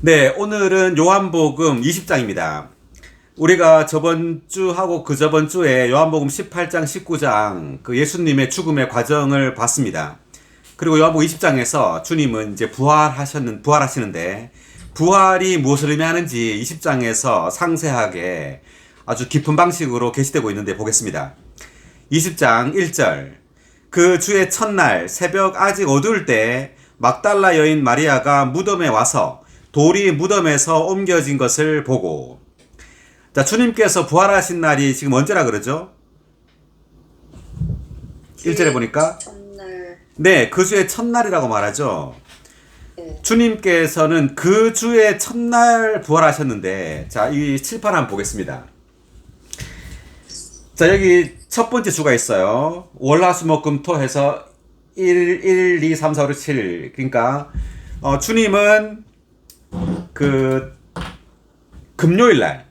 네, 오늘은 요한복음 20장입니다. 우리가 저번 주하고 그 저번 주에 요한복음 18장, 19장 그 예수님의 죽음의 과정을 봤습니다. 그리고 요한복음 20장에서 주님은 이제 부활하시는데 부활이 무엇을 의미하는지 20장에서 상세하게 아주 깊은 방식으로 게시되고 있는데 보겠습니다. 20장 1절. 그 주의 첫날 새벽 아직 어두울 때 막달라 여인 마리아가 무덤에 와서 돌이 무덤에서 옮겨진 것을 보고. 자, 주님께서 부활하신 날이 지금 언제라 그러죠? 1절에 보니까 첫날. 네, 그 주의 첫날이라고 말하죠. 네. 주님께서는 그 주의 첫날 부활하셨는데, 자, 이 칠판 한번 보겠습니다. 자, 여기 첫 번째 주가 있어요. 월화수목금토 해서 1, 2, 3, 4, 5, 6, 7. 그러니까 주님은 그 금요일 날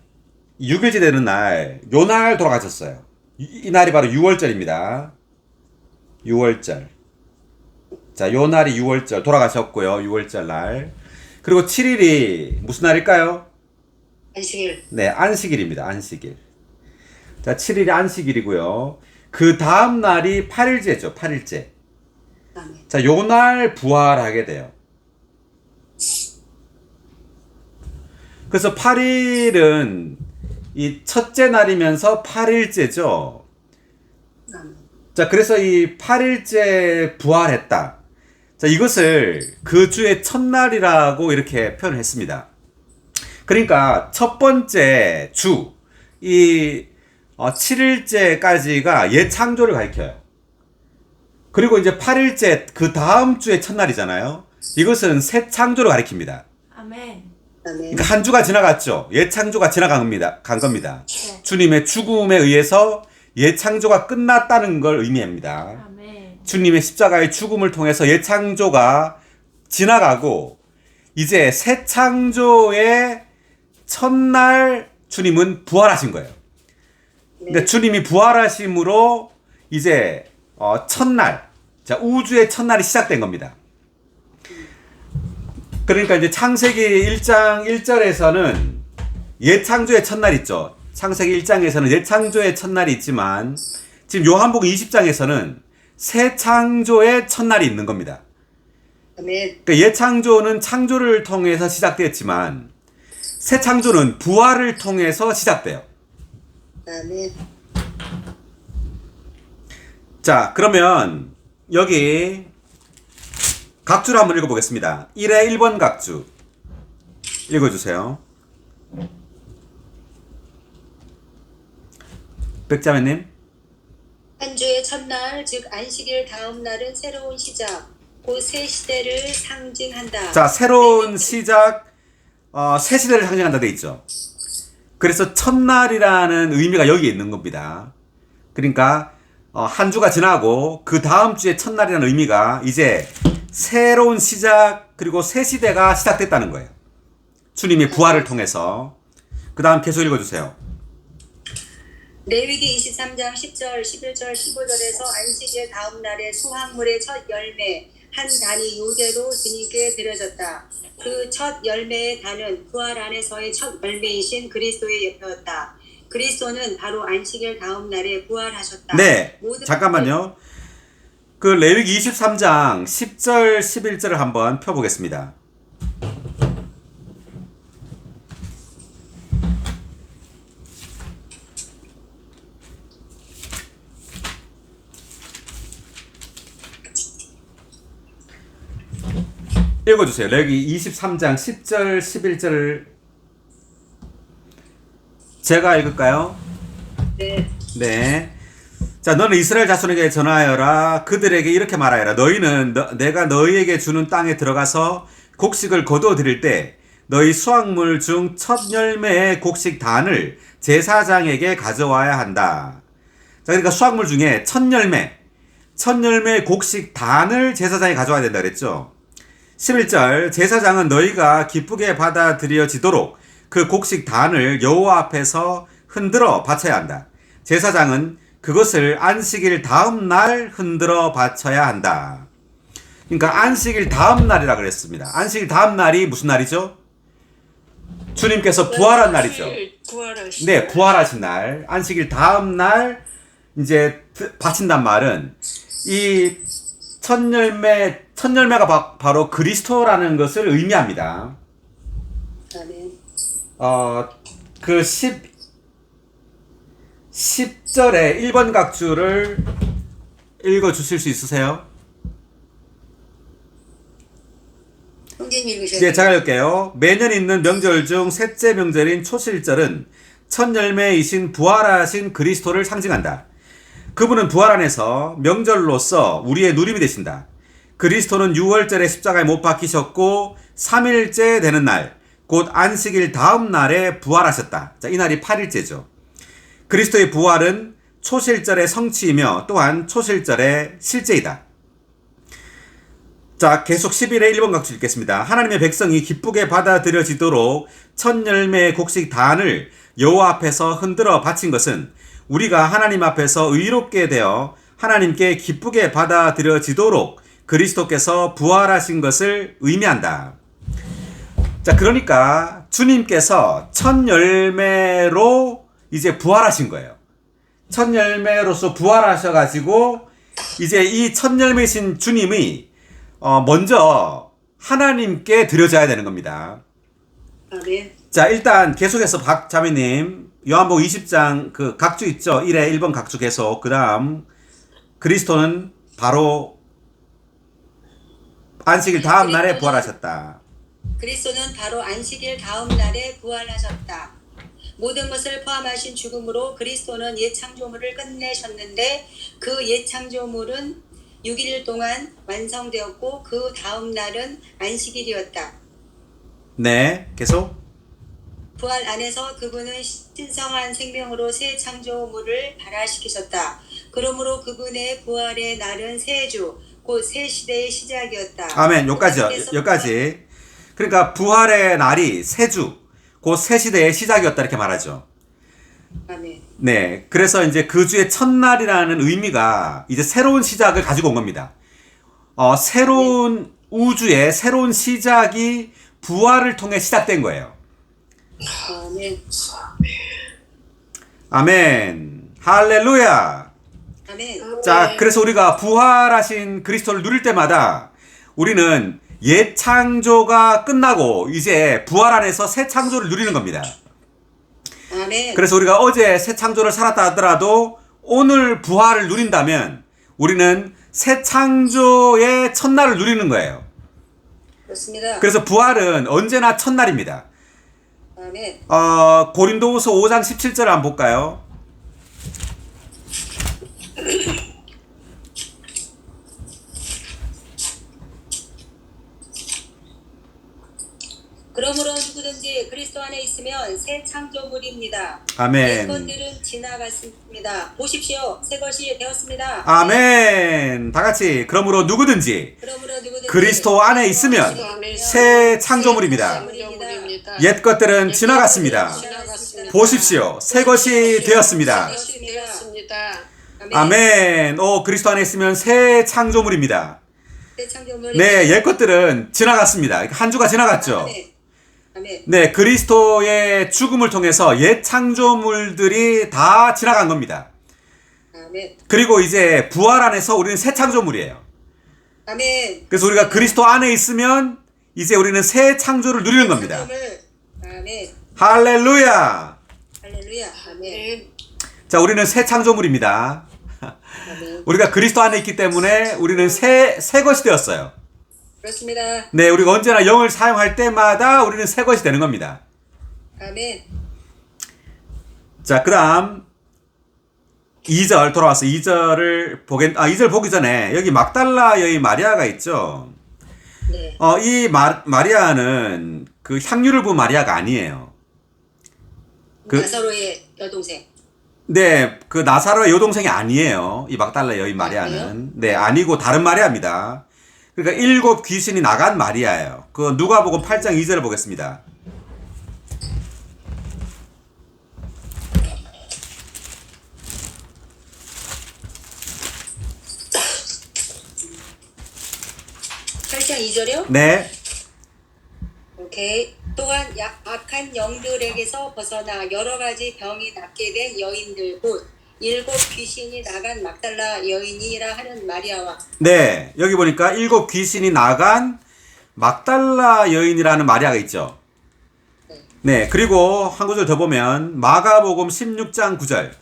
6일째 되는 날, 요 날 돌아가셨어요. 이 날이 바로 6월절입니다. 6월절. 자, 요 날이 6월절 돌아가셨고요. 6월절 날. 그리고 7일이 무슨 날일까요? 안식일. 네, 안식일입니다. 안식일. 자, 7일이 안식일이고요. 그 다음 날이 8일째죠. 8일째. 아멘. 자, 요 날 부활하게 돼요. 그래서 8일은 이 첫째 날이면서 8일째죠. 아멘. 자, 그래서 이 8일째 부활했다. 자, 이것을 그 주의 첫날이라고 이렇게 표현을 했습니다. 그러니까 첫 번째 주, 이 7일째까지가 예창조를 가리켜요. 그리고 이제 8일째 그 다음 주의 첫날이잖아요. 이것은 새 창조를 가리킵니다. 아멘. 아멘. 그러니까 한 주가 지나갔죠. 예창조가 지나간 겁니다. 네. 주님의 죽음에 의해서 예창조가 끝났다는 걸 의미합니다. 아멘. 주님의 십자가의 죽음을 통해서 예창조가 지나가고 이제 새 창조의 첫날 주님은 부활하신 거예요. 그러니까 주님이 부활하심으로 이제 첫날, 자, 우주의 첫날이 시작된 겁니다. 그러니까 이제 창세기 1장 1절에서는 예창조의 첫날 있죠. 창세기 1장에서는 예창조의 첫날이 있지만 지금 요한복음 20장에서는 새 창조의 첫날이 있는 겁니다. 아멘. 그러니까 예창조는 창조를 통해서 시작됐지만 새 창조는 부활을 통해서 시작돼요. 아멘. 자, 그러면 여기 각주를 한번 읽어보겠습니다. 1의 1번 각주 읽어주세요. 백자매님. 한 주의 첫날 즉 안식일 다음 날은 새로운 시작 곧 새 시대를 상징한다. 자, 새로운 시작, 새 시대를 상징한다 돼 있죠. 그래서 첫날이라는 의미가 여기에 있는 겁니다. 그러니까 한 주가 지나고 그 다음 주의 첫날이라는 의미가 이제 새로운 시작 그리고 새 시대가 시작됐다는 거예요. 주님의 부활을 통해서. 그 다음 계속 읽어주세요. 레위기 23장 10절, 11절, 15절에서 안식일 다음 날에 수확물의 첫 열매 한 단이 요제로 주님께 드려졌다. 그 첫 열매의 단은 부활 안에서의 첫 열매이신 그리스도의 예표였다. 그리스도는 바로 안식일 다음 날에 부활하셨다. 네, 잠깐만요. 그 레위기 23장 10절, 11절을 한번 펴보겠습니다. 읽어주세요. 레위기 23장 10절, 11절을 제가 읽을까요? 네. 네. 자, 너는 이스라엘 자손에게 전하여라. 그들에게 이렇게 말하여라. 너희는 내가 너희에게 주는 땅에 들어가서 곡식을 거두어 드릴 때 너희 수확물 중 첫 열매의 곡식 단을 제사장에게 가져와야 한다. 자, 그러니까 수확물 중에 첫 열매의 곡식 단을 제사장에 가져와야 된다 그랬죠. 11절 제사장은 너희가 기쁘게 받아들여지도록 그 곡식 단을 여호와 앞에서 흔들어 바쳐야 한다. 제사장은 그것을 안식일 다음 날 흔들어 바쳐야 한다. 그러니까 안식일 다음 날이라 그랬습니다. 안식일 다음 날이 무슨 날이죠? 주님께서 부활한 날이죠. 부활하신 네, 부활하신 날, 안식일 다음 날 이제 바친단 말은 이 첫 열매가 바로 그리스도라는 것을 의미합니다. 아멘. 그 10절에 1번 각주를 읽어 주실 수 있으세요? 형제님 읽으셔야 네, 제가 읽을게요. 매년 있는 명절 중 셋째 명절인 초실절은 첫 열매이신 부활하신 그리스도를 상징한다. 그분은 부활 안에서 명절로서 우리의 누림이 되신다. 그리스도는 6월절에 십자가에 못 박히셨고 3일째 되는 날, 곧 안식일 다음 날에 부활하셨다. 자, 이 날이 8일째죠. 그리스도의 부활은 초실절의 성취이며 또한 초실절의 실제이다. 자, 계속 11의 1번 각주 읽겠습니다. 하나님의 백성이 기쁘게 받아들여지도록 첫 열매의 곡식 단을 여호와 앞에서 흔들어 바친 것은 우리가 하나님 앞에서 의롭게 되어 하나님께 기쁘게 받아들여지도록 그리스도께서 부활하신 것을 의미한다. 자, 그러니까 주님께서 첫 열매로 이제 부활하신 거예요. 첫 열매로서 부활하셔가지고 이제 이 첫 열매신 주님이 먼저 하나님께 드려져야 되는 겁니다. 아멘. 자, 일단 계속해서 박자매님 요한복음 20장 그 각주 있죠? 1에 1번 각주 계속. 그 다음 그리스도는 바로 안식일 다음 날에 부활하셨다. 그리스도는 바로 안식일 다음 날에 부활하셨다. 모든 것을 포함하신 죽음으로 그리스도는 옛 창조물을 끝내셨는데 그 옛 창조물은 6일 동안 완성되었고 그 다음 날은 안식일이었다. 네, 계속. 부활 안에서 그분은 신성한 생명으로 새 창조물을 발화시키셨다. 그러므로 그분의 부활의 날은 새 주, 곧 새 시대의 시작이었다. 아멘. 여기까지요. 여기까지. 그러니까 부활의 날이 새 주, 곧 새 시대의 시작이었다 이렇게 말하죠. 아멘. 네. 그래서 이제 그 주의 첫날이라는 의미가 이제 새로운 시작을 가지고 온 겁니다. 새로운 우주의 새로운 시작이 부활을 통해 시작된 거예요. 아멘. 아멘. 할렐루야. 아멘. 자, 그래서 우리가 부활하신 그리스도를 누릴 때마다 우리는 옛 창조가 끝나고 이제 부활 안에서 새 창조를 누리는 겁니다. 아멘. 그래서 우리가 어제 새 창조를 살았다 하더라도 오늘 부활을 누린다면 우리는 새 창조의 첫날을 누리는 거예요. 그렇습니다. 그래서 부활은 언제나 첫날입니다. 아멘. 고린도후서 5장 17절을 한번 볼까요? 그러므로 누구든지 그리스도 안에 있으면 새 창조물입니다. 아멘. 옛 것들은 지나갔습니다. 보십시오, 새 것이 되었습니다. 아멘. 다 같이. 그러므로 누구든지 그리스도 안에 있으면 새 창조물입니다. 옛 것들은 지나갔습니다. 보십시오, 새 것이 되었습니다. 아멘. 그리스도 안에 있으면 새 창조물입니다. 네, 옛 것들은 지나갔습니다. 한 주가 지나갔죠. 네, 그리스도의 죽음을 통해서 옛 창조물들이 다 지나간 겁니다. 그리고 이제 부활 안에서 우리는 새 창조물이에요. 아멘. 그래서 우리가 그리스도 안에 있으면 이제 우리는 새 창조를 누리는 겁니다. 아멘. 할렐루야. 할렐루야. 아멘. 자, 우리는 새 창조물입니다. 아멘. 우리가 그리스도 안에 있기 때문에 우리는 새 것이 되었어요. 그렇습니다. 네, 우리가 언제나 영을 사용할 때마다 우리는 새 것이 되는 겁니다. 아멘. 자, 그 다음 2절 돌아와서 2절 보기 전에 여기 막달라 여인 마리아가 있죠. 네. 이 마리아는 그 향유를 부은 마리아가 아니에요. 나사로의 여동생. 네, 그 나사로의 여동생이 아니에요. 이 막달라 여인 마리아는. 네, 아니고 다른 마리아입니다. 그러니까 7 귀신이 나간 마리아예요. 그 누가복음 8장 2절을 보겠습니다. 장 2절이요? 네. 오케이. 또한 악한 영들에게서 벗어나 여러 가지 병이 낫게 된 여인들 곧 7 귀신이 나간 막달라 여인이라 하는 마리아와 네, 여기 보니까 7 귀신이 나간 막달라 여인이라는 마리아가 있죠. 네, 그리고 한 구절 더 보면 마가복음 16장 9절.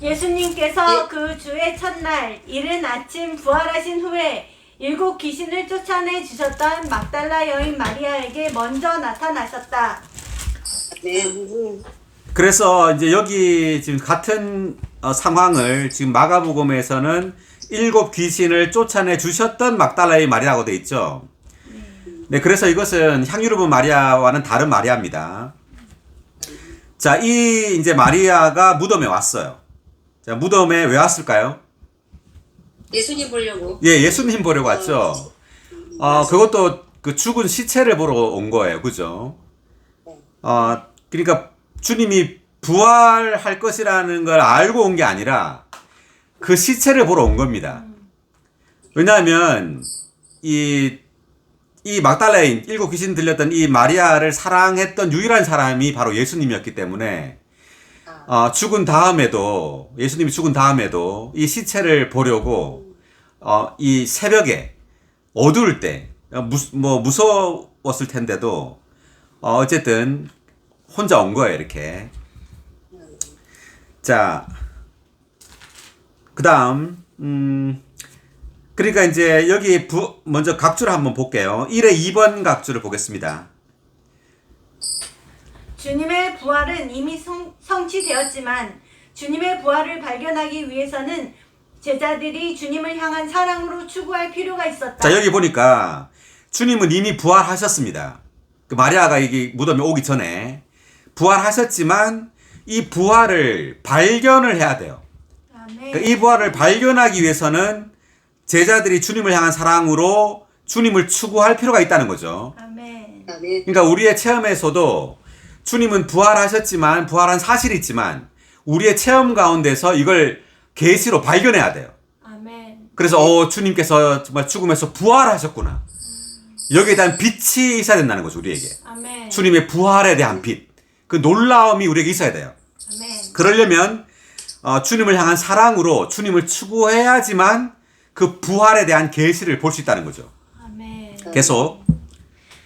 예수님께서 그 주의 첫날 이른 아침 부활하신 후에 7 귀신을 쫓아내 주셨던 막달라 여인 마리아에게 먼저 나타나셨다. 네. 그래서 이제 여기 지금 같은 상황을 지금 마가복음에서는 7 귀신을 쫓아내 주셨던 막달라의 마리아라고 돼 있죠. 네, 그래서 이것은 향유를 본 마리아와는 다른 마리아입니다. 자, 이 이제 마리아가 무덤에 왔어요. 자, 무덤에 왜 왔을까요? 예수님 보려고. 예, 예수님 보려고 왔죠. 그것도 그 죽은 시체를 보러 온 거예요. 그죠? 그러니까 주님이 부활할 것이라는 걸 알고 온 게 아니라 그 시체를 보러 온 겁니다. 왜냐하면 이 막달라인 7 귀신 들렸던 이 마리아를 사랑했던 유일한 사람이 바로 예수님이었기 때문에 죽은 다음에도 예수님이 죽은 다음에도 이 시체를 보려고 이 새벽에 어두울 때 무서웠을 텐데도 어쨌든 혼자 온 거예요, 이렇게. 자, 그다음 그러니까 이제 여기 먼저 각주를 한번 볼게요. 1의 2번 각주를 보겠습니다. 주님의 부활은 이미 성취되었지만 주님의 부활을 발견하기 위해서는 제자들이 주님을 향한 사랑으로 추구할 필요가 있었다. 자, 여기 보니까 주님은 이미 부활하셨습니다. 그 마리아가 여기 무덤에 오기 전에 부활하셨지만 이 부활을 발견을 해야 돼요. 아멘. 이 부활을 발견하기 위해서는 제자들이 주님을 향한 사랑으로 주님을 추구할 필요가 있다는 거죠. 아멘. 그러니까 우리의 체험에서도 주님은 부활하셨지만 부활한 사실이 있지만 우리의 체험 가운데서 이걸 계시로 발견해야 돼요. 아멘. 그래서 주님께서 정말 죽음에서 부활하셨구나. 여기에 대한 빛이 있어야 된다는 거죠, 우리에게. 아멘. 주님의 부활에 대한 빛. 그 놀라움이 우리에게 있어야 돼요. 아멘. 그러려면 주님을 향한 사랑으로 주님을 추구해야지만 그 부활에 대한 계시를 볼 수 있다는 거죠. 아멘. 계속.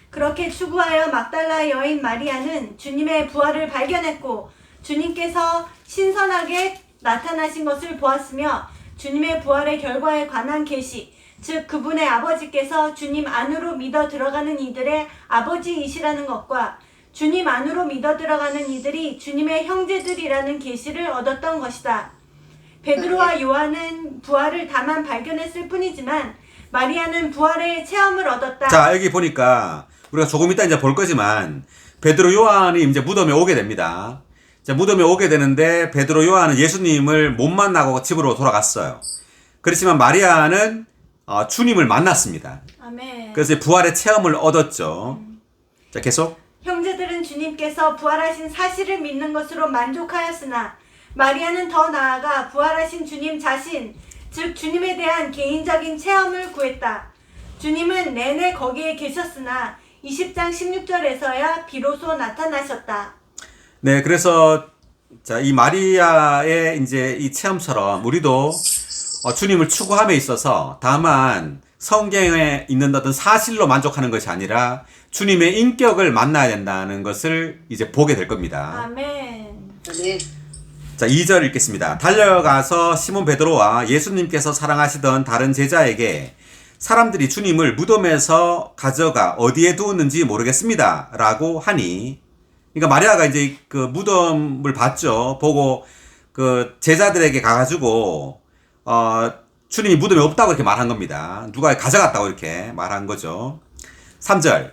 그렇게 추구하여 막달라 여인 마리아는 주님의 부활을 발견했고 주님께서 신선하게 나타나신 것을 보았으며 주님의 부활의 결과에 관한 계시, 즉 그분의 아버지께서 주님 안으로 믿어 들어가는 이들의 아버지이시라는 것과 주님 안으로 믿어 들어가는 이들이 주님의 형제들이라는 계시를 얻었던 것이다. 베드로와 요한은 부활을 다만 발견했을 뿐이지만 마리아는 부활의 체험을 얻었다. 자, 여기 보니까 우리가 조금 이따 이제 볼 거지만 베드로 요한이 이제 무덤에 오게 됩니다. 자, 무덤에 오게 되는데 베드로 요한은 예수님을 못 만나고 집으로 돌아갔어요. 그렇지만 마리아는 주님을 만났습니다. 아멘. 그래서 부활의 체험을 얻었죠. 자, 계속. 형제들은 주님께서 부활하신 사실을 믿는 것으로 만족하였으나 마리아는 더 나아가 부활하신 주님 자신, 즉 주님에 대한 개인적인 체험을 구했다. 주님은 내내 거기에 계셨으나 20장 16절에서야 비로소 나타나셨다. 네, 그래서 자, 이 마리아의 이제 이 체험처럼 우리도 주님을 추구함에 있어서 다만 성경에 있는 어떤 사실로 만족하는 것이 아니라 주님의 인격을 만나야 된다는 것을 이제 보게 될 겁니다. 아멘. 네. 자, 2절 읽겠습니다. 달려가서 시몬 베드로와 예수님께서 사랑하시던 다른 제자에게 사람들이 주님을 무덤에서 가져가 어디에 두었는지 모르겠습니다. 라고 하니, 그러니까 마리아가 이제 그 무덤을 봤죠. 보고 그 제자들에게 가가지고, 주님이 무덤에 없다고 이렇게 말한 겁니다. 누가 가져갔다고 이렇게 말한 거죠. 3절.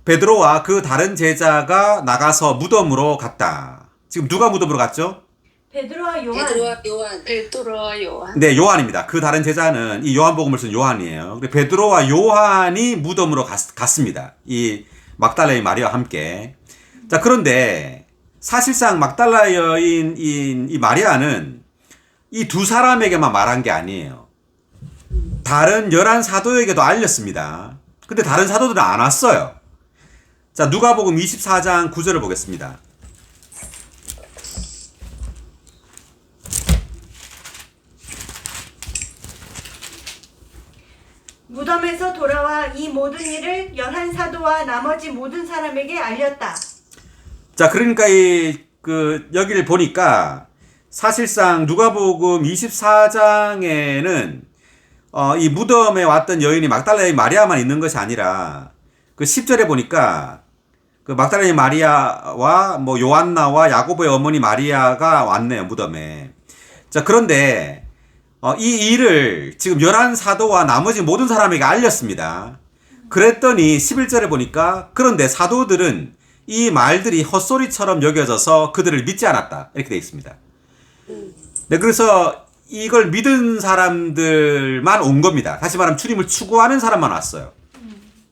베드로와 그 다른 제자가 나가서 무덤으로 갔다. 지금 누가 무덤으로 갔죠? 베드로와 요한. 베드로와 요한. 네, 요한입니다. 그 다른 제자는 이 요한복음을 쓴 요한이에요. 베드로와 요한이 무덤으로 갔습니다. 이 막달라의 마리아와 함께. 자, 그런데 사실상 막달라 여인인 이 마리아는 이 두 사람에게만 말한 게 아니에요. 다른 11사도에게도 알렸습니다. 근데 다른 사도들은 안 왔어요. 자, 누가복음 24장 9절을 보겠습니다. 무덤에서 돌아와 이 모든 일을 11사도와 나머지 모든 사람에게 알렸다. 자, 그러니까 여기를 보니까 사실상 누가복음 24장에는 이 무덤에 왔던 여인이 막달라의 마리아만 있는 것이 아니라 그 10절에 보니까 그 막달라의 마리아와 뭐 요한나와 야고보의 어머니 마리아가 왔네요, 무덤에. 자, 그런데 이 일을 지금 11사도와 나머지 모든 사람에게 알렸습니다. 그랬더니 11절에 보니까 그런데 사도들은 이 말들이 헛소리처럼 여겨져서 그들을 믿지 않았다. 이렇게 되어 있습니다. 네, 그래서 이걸 믿은 사람들만 온 겁니다. 다시 말하면 주님을 추구하는 사람만 왔어요.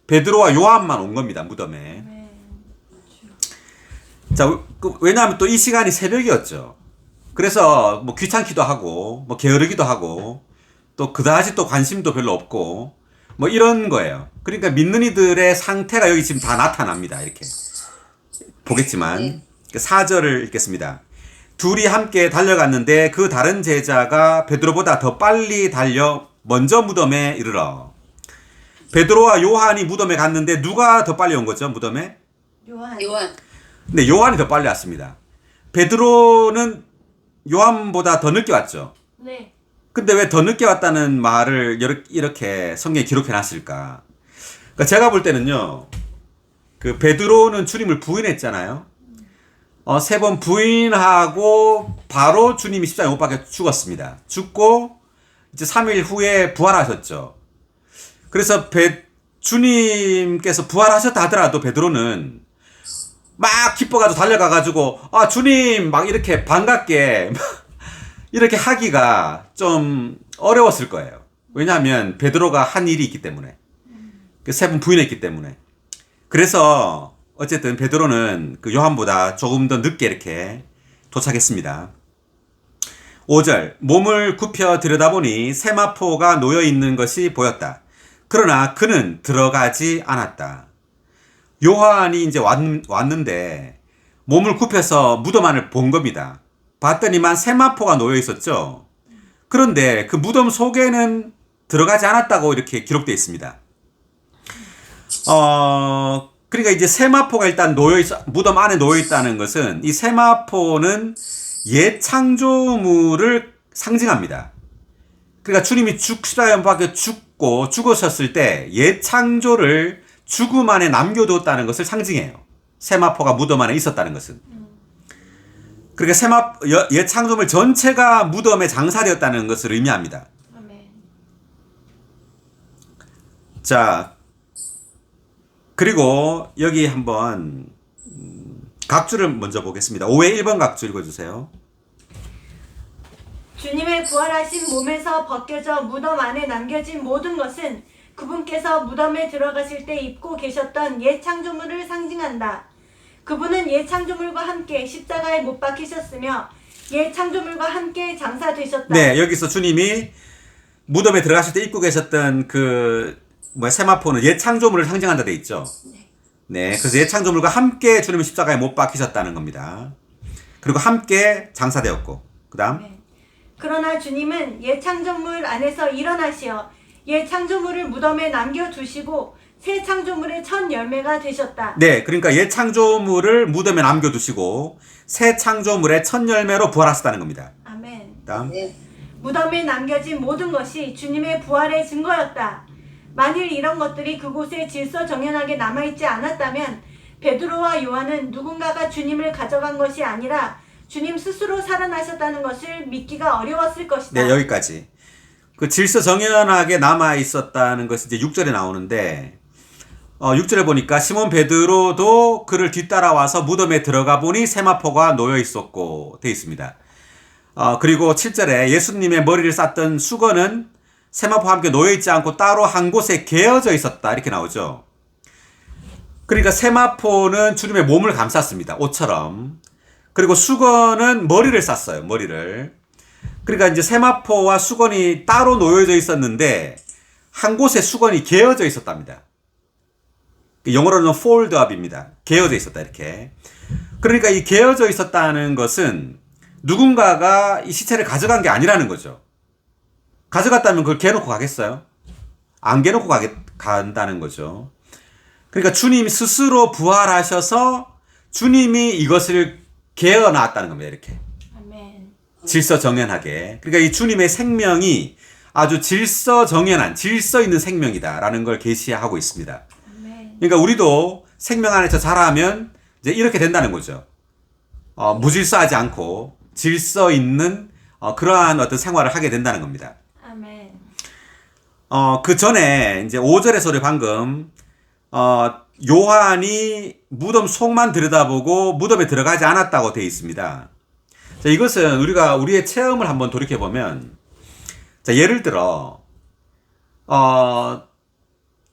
베드로와 요한만 온 겁니다, 무덤에. 자, 왜냐하면 또 이 시간이 새벽이었죠. 그래서 뭐 귀찮기도 하고, 뭐 게으르기도 하고, 또 그다지 또 관심도 별로 없고, 뭐 이런 거예요. 그러니까 믿는 이들의 상태가 여기 지금 다 나타납니다. 이렇게. 보겠지만, 4절을 읽겠습니다. 둘이 함께 달려갔는데 그 다른 제자가 베드로보다 더 빨리 달려 먼저 무덤에 이르러. 베드로와 요한이 무덤에 갔는데 누가 더 빨리 온 거죠, 무덤에? 요한. 네, 요한이 더 빨리 왔습니다. 베드로는 요한보다 더 늦게 왔죠. 네. 근데 왜 더 늦게 왔다는 말을 이렇게 성경에 기록해 놨을까? 그러니까 제가 볼 때는요, 그 베드로는 주님을 부인했잖아요. 3번 부인하고 바로 주님이 십자가에 못 박혀 죽었습니다. 죽고 이제 3일 후에 부활하셨죠. 그래서 주님께서 부활하셨다 하더라도 베드로는 막 기뻐가지고 달려가가지고 주님 막 이렇게 반갑게 이렇게 하기가 좀 어려웠을 거예요. 왜냐하면 베드로가 한 일이 있기 때문에, 3번 부인했기 때문에. 그래서 어쨌든 베드로는 그 요한보다 조금 더 늦게 이렇게 도착했습니다. 5절, 몸을 굽혀 들여다보니 세마포가 놓여 있는 것이 보였다. 그러나 그는 들어가지 않았다. 요한이 이제 왔는데 몸을 굽혀서 무덤 안을 본 겁니다. 봤더니만 세마포가 놓여 있었죠. 그런데 그 무덤 속에는 들어가지 않았다고 이렇게 기록되어 있습니다. 그러니까 이제 세마포가 일단 무덤 안에 놓여 있다는 것은 이 세마포는 옛 창조물을 상징합니다. 그러니까 주님이 십자가에 박혀 죽고 죽으셨을 때 옛 창조를 죽음 안에 남겨두었다는 것을 상징해요. 세마포가 무덤 안에 있었다는 것은. 그러니까 옛 창조물 전체가 무덤에 장사되었다는 것을 의미합니다. 아멘. 자, 그리고 여기 한번 각주를 먼저 보겠습니다. 5회 1번 각주 읽어주세요. 주님의 부활하신 몸에서 벗겨져 무덤 안에 남겨진 모든 것은 그분께서 무덤에 들어가실 때 입고 계셨던 옛 창조물을 상징한다. 그분은 옛 창조물과 함께 십자가에 못 박히셨으며 옛 창조물과 함께 장사되셨다. 네, 여기서 주님이 무덤에 들어가실 때 입고 계셨던 세마포는 옛 창조물을 상징한다 돼 있죠. 네, 그래서 옛 창조물과 함께 주님이 십자가에 못 박히셨다는 겁니다. 그리고 함께 장사되었고, 그다음. 네. 그러나 주님은 옛 창조물 안에서 일어나시어 옛 창조물을 무덤에 남겨두시고 새 창조물의 첫 열매가 되셨다. 네, 그러니까 옛 창조물을 무덤에 남겨두시고 새 창조물의 첫 열매로 부활하셨다는 겁니다. 아멘. 다음. 네. 무덤에 남겨진 모든 것이 주님의 부활의 증거였다. 만일 이런 것들이 그곳에 질서정연하게 남아있지 않았다면 베드로와 요한은 누군가가 주님을 가져간 것이 아니라 주님 스스로 살아나셨다는 것을 믿기가 어려웠을 것이다. 네, 여기까지. 그 질서정연하게 남아 있었다는 것이 이제 6절에 나오는데 6절에 보니까 시몬 베드로도 그를 뒤따라와서 무덤에 들어가 보니 세마포가 놓여 있었고 돼 있습니다. 그리고 7절에 예수님의 머리를 쌌던 수건은 세마포와 함께 놓여 있지 않고 따로 한 곳에 개어져 있었다 이렇게 나오죠. 그러니까 세마포는 주님의 몸을 감쌌습니다. 옷처럼. 그리고 수건은 머리를 쌌어요. 머리를. 그러니까 이제 세마포와 수건이 따로 놓여져 있었는데 한 곳에 수건이 개어져 있었답니다. 영어로는 fold up입니다. 개어져 있었다 이렇게. 그러니까 이 개어져 있었다는 것은 누군가가 이 시체를 가져간 게 아니라는 거죠. 가져갔다면 그걸 개놓고 가겠어요? 안 개놓고 간다는 거죠. 그러니까 주님이 스스로 부활하셔서 주님이 이것을 개어놨다는 겁니다. 이렇게. 아멘. 질서정연하게. 그러니까 이 주님의 생명이 아주 질서정연한, 질서 있는 생명이다라는 걸 계시하고 있습니다. 아멘. 그러니까 우리도 생명 안에서 자라면 이제 이렇게 된다는 거죠. 무질서하지 않고 질서 있는 그러한 어떤 생활을 하게 된다는 겁니다. 아멘. 그 전에 이제 5절에서 우리 방금 요한이 무덤 속만 들여다보고 무덤에 들어가지 않았다고 되어 있습니다. 자, 이것은 우리의 체험을 한번 돌이켜 보면, 자, 예를 들어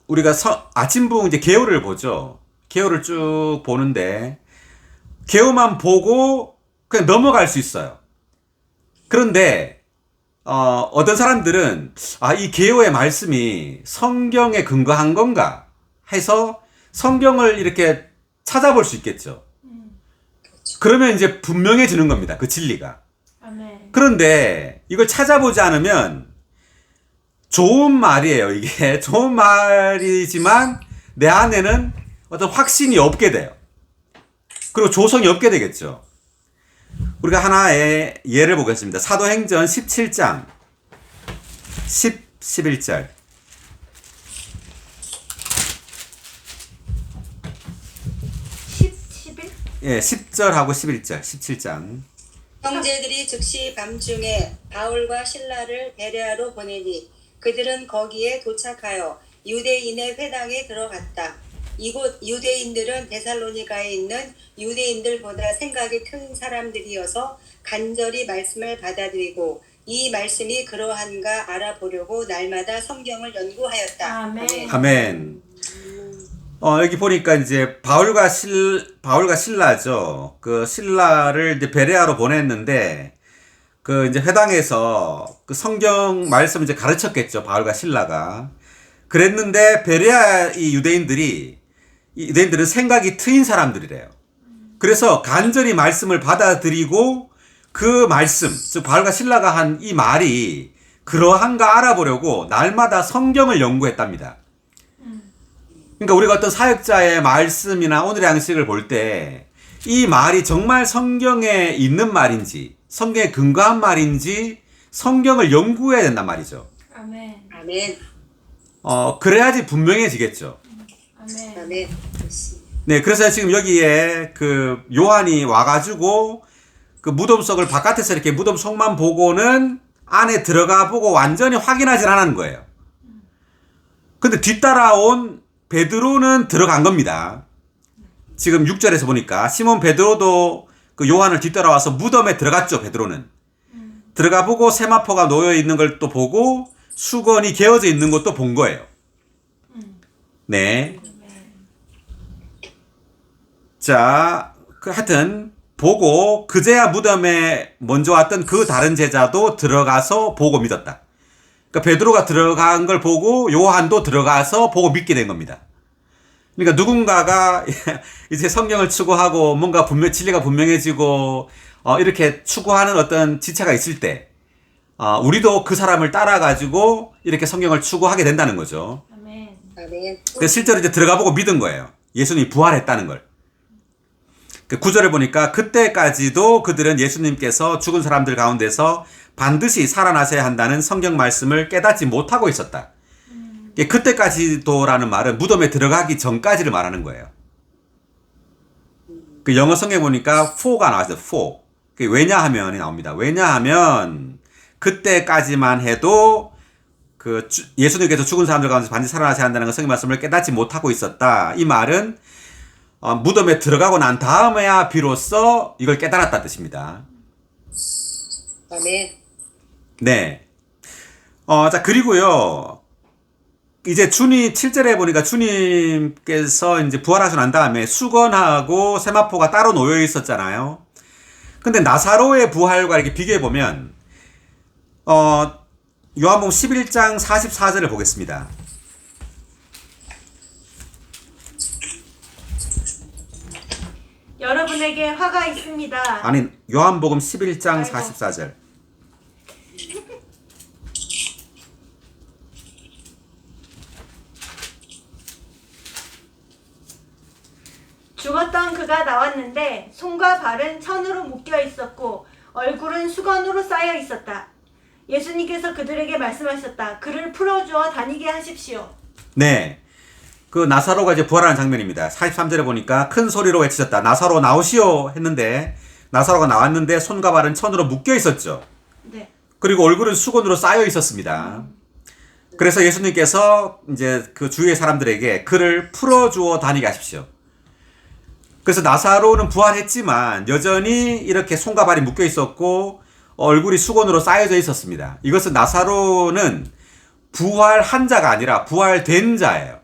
우리가 아침붕 이제 개요를 보죠. 개요를 쭉 보는데 개요만 보고 그냥 넘어갈 수 있어요. 그런데 어떤 사람들은 이 개요의 말씀이 성경에 근거한 건가 해서 성경을 이렇게 찾아볼 수 있겠죠. 그러면 이제 분명해지는 겁니다. 그 진리가. 아멘. 그런데 이걸 찾아보지 않으면 좋은 말이에요. 이게 좋은 말이지만 내 안에는 어떤 확신이 없게 돼요. 그리고 조성이 없게 되겠죠. 우리가 하나의 예를 보겠습니다. 사도행전 17장 11절. 11? 예, 10절하고 11절, 17장. 형제들이 즉시 밤중에 바울과 실라를 베레아로 보내니 그들은 거기에 도착하여 유대인의 회당에 들어갔다. 이곳 유대인들은 데살로니가에 있는 유대인들보다 생각이 튼 사람들이어서 간절히 말씀을 받아들이고 이 말씀이 그러한가 알아보려고 날마다 성경을 연구하였다. 아멘. 아멘. 여기 보니까 이제 바울과 실라죠. 그 실라를 이제 베레아로 보냈는데 그 이제 회당에서 그 성경 말씀을 이제 가르쳤겠죠. 바울과 실라가. 그랬는데 베레아 이 유대인들은 생각이 트인 사람들이래요. 그래서 간절히 말씀을 받아들이고 그 말씀, 즉 바울과 실라가 한 이 말이 그러한가 알아보려고 날마다 성경을 연구했답니다. 그러니까 우리가 어떤 사역자의 말씀이나 오늘의 양식을 볼 때 이 말이 정말 성경에 있는 말인지, 성경에 근거한 말인지 성경을 연구해야 된단 말이죠. 아멘. 아멘. 그래야지 분명해지겠죠. 아멘. 아멘. 네, 그래서 지금 여기에 그 요한이 와가지고 그 무덤 속을 바깥에서 이렇게 무덤 속만 보고는 안에 들어가 보고 완전히 확인하진 않은 거예요. 근데 뒤따라온 베드로는 들어간 겁니다. 지금 6절에서 보니까 시몬 베드로도 그 요한을 뒤따라와서 무덤에 들어갔죠. 베드로는 들어가 보고 세마포가 놓여 있는 걸 또 보고 수건이 개어져 있는 것도 본 거예요. 네. 자, 하여튼 보고 그제야 무덤에 먼저 왔던 그 다른 제자도 들어가서 보고 믿었다. 그러니까 베드로가 들어간 걸 보고 요한도 들어가서 보고 믿게 된 겁니다. 그러니까 누군가가 이제 성경을 추구하고 뭔가 진리가 분명해지고 이렇게 추구하는 어떤 지체가 있을 때 우리도 그 사람을 따라가지고 이렇게 성경을 추구하게 된다는 거죠. 아멘. 아멘. 그래서 실제로 이제 들어가 보고 믿은 거예요. 예수님이 부활했다는 걸. 그 9절에 보니까 그때까지도 그들은 예수님께서 죽은 사람들 가운데서 반드시 살아나셔야 한다는 성경 말씀을 깨닫지 못하고 있었다. 그때까지도라는 말은 무덤에 들어가기 전까지를 말하는 거예요. 그 영어 성경 보니까 for가 나왔어요. for. 왜냐하면이 나옵니다. 왜냐하면 그때까지만 해도 그 예수님께서 죽은 사람들 가운데 반드시 살아나셔야 한다는 성경 말씀을 깨닫지 못하고 있었다. 이 말은 무덤에 들어가고 난 다음에야 비로소 이걸 깨달았다는 뜻입니다. 아멘. 네. 자, 그리고요. 이제 7절에 보니까 주님께서 이제 부활하시고 난 다음에 수건하고 세마포가 따로 놓여 있었잖아요. 근데 나사로의 부활과 이렇게 비교해 보면 요한복음 11장 44절을 보겠습니다. 여러분에게 화가 있습니다. 아니, 요한복음 11장 아이고. 44절. 죽었던 그가 나왔는데 손과 발은 천으로 묶여 있었고 얼굴은 수건으로 쌓여 있었다. 예수님께서 그들에게 말씀하셨다. 그를 풀어주어 다니게 하십시오. 네. 그 나사로가 이제 부활하는 장면입니다. 43절에 보니까 큰 소리로 외치셨다. 나사로 나오시오 했는데 나사로가 나왔는데 손과 발은 천으로 묶여 있었죠. 네. 그리고 얼굴은 수건으로 쌓여 있었습니다. 그래서 예수님께서 이제 그 주위의 사람들에게 그를 풀어주어 다니게 하십시오. 그래서 나사로는 부활했지만 여전히 이렇게 손과 발이 묶여 있었고 얼굴이 수건으로 쌓여져 있었습니다. 이것은 나사로는 부활한 자가 아니라 부활된 자예요.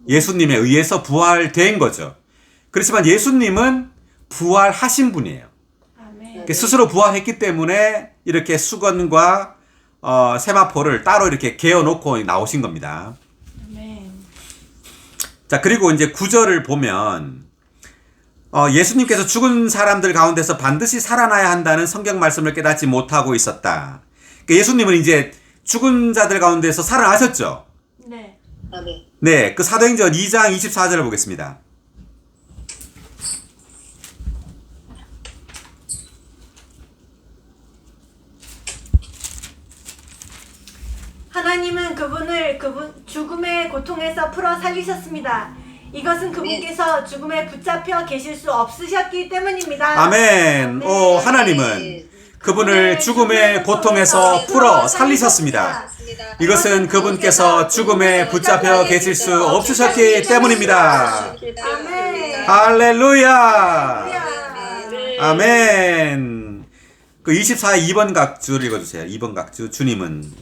예수님에 의해서 부활된 거죠. 그렇지만 예수님은 부활하신 분이에요. 아멘. 스스로 부활했기 때문에 이렇게 수건과 세마포를 따로 이렇게 개어놓고 나오신 겁니다. 아멘. 자, 그리고 이제 9절을 보면 예수님께서 죽은 사람들 가운데서 반드시 살아나야 한다는 성경 말씀을 깨닫지 못하고 있었다. 그러니까 예수님은 이제 죽은 자들 가운데서 살아나셨죠. 네. 아멘. 네, 그 사도행전 2장 24절을 보겠습니다. 하나님은 그분을 죽음의 고통에서 풀어 살리셨습니다. 이것은 그분께서 죽음에 붙잡혀 계실 수 없으셨기 때문입니다. 아멘. 하나님은 그분을 죽음의 고통에서 풀어 살리셨습니다. 이것은 그분께서 죽음에 붙잡혀 계실 수 없으셨기 때문입니다. 아멘. 할렐루야. 아멘. 그 24의 2번 각주를 읽어주세요. 2번 각주. 주님은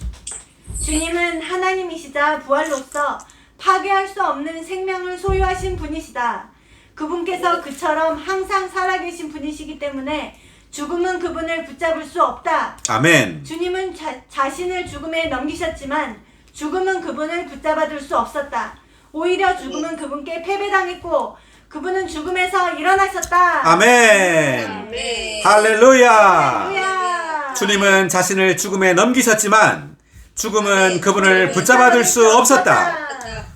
하나님이시자 부활로서 파괴할 수 없는 생명을 소유하신 분이시다. 그분께서 그처럼 항상 살아계신 분이시기 때문에 죽음은 그분을 붙잡을 수 없다. 아멘. 주님은 자신을 죽음에 넘기셨지만 죽음은 그분을 붙잡아둘 수 없었다. 오히려 죽음은 그분께 패배당했고 그분은 죽음에서 일어나셨다. 아멘. 아멘. 할렐루야. 할렐루야. 주님은 자신을 죽음에 넘기셨지만 죽음은 그분을 붙잡아둘 수 없었다.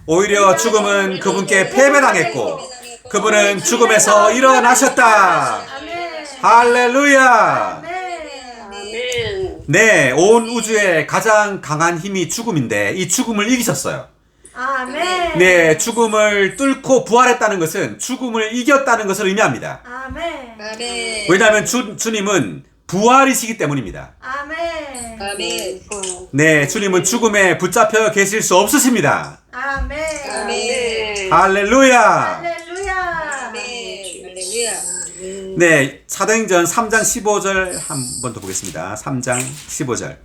오히려 죽음은 그분께 패배당했고 그분은 죽음에서 일어나셨다. 아멘. 할렐루야. 아멘. 네, 온 우주의 가장 강한 힘이 죽음인데 이 죽음을 이기셨어요. 아멘. 네, 죽음을 뚫고 부활했다는 것은 죽음을 이겼다는 것을 의미합니다. 아멘. 아멘. 왜냐하면 주님은 부활이시기 때문입니다. 아멘. 아멘. 네, 주님은 죽음에 붙잡혀 계실 수 없으십니다. 아멘. 아멘. 할렐루야. 할렐루야. 아멘. 할렐루야. 네, 사도행전 3장 15절 한 번 더 보겠습니다. 3장 15절.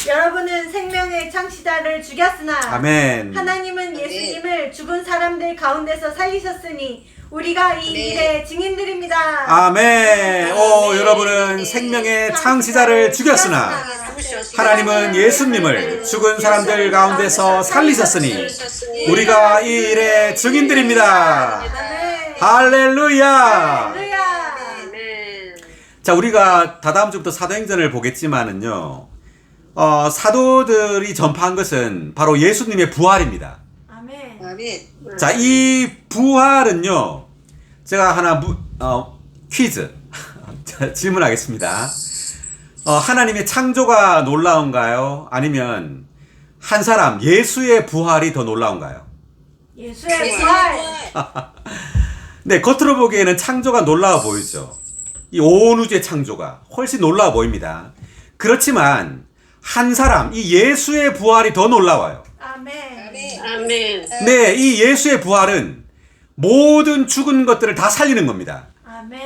여러분은 생명의 창시자를 죽였으나 아멘. 하나님은 예수님을 죽은 사람들 가운데서 살리셨으니 우리가 이 일의 증인들입니다. 아멘. 여러분은 생명의 창시자를 죽였으나 하나님은 예수님을 죽은 사람들 가운데서 살리셨으니 우리가 이 일의 증인들입니다. 아멘. 할렐루야. 할렐루야. 자, 우리가 다다음 주부터 사도행전을 보겠지만은요. 사도들이 전파한 것은 바로 예수님의 부활입니다. 아멘. 아멘. 자, 이 부활은요. 제가 하나 퀴즈 질문하겠습니다. 하나님의 창조가 놀라운가요? 아니면 한 사람 예수의 부활이 더 놀라운가요? 예수의 부활. 네, 겉으로 보기에는 창조가 놀라워 보이죠. 이 온 우주의 창조가 훨씬 놀라워 보입니다. 그렇지만 한 사람, 이 예수의 부활이 더 놀라워요. 아멘. 아멘. 네, 이 예수의 부활은 모든 죽은 것들을 다 살리는 겁니다. 아멘.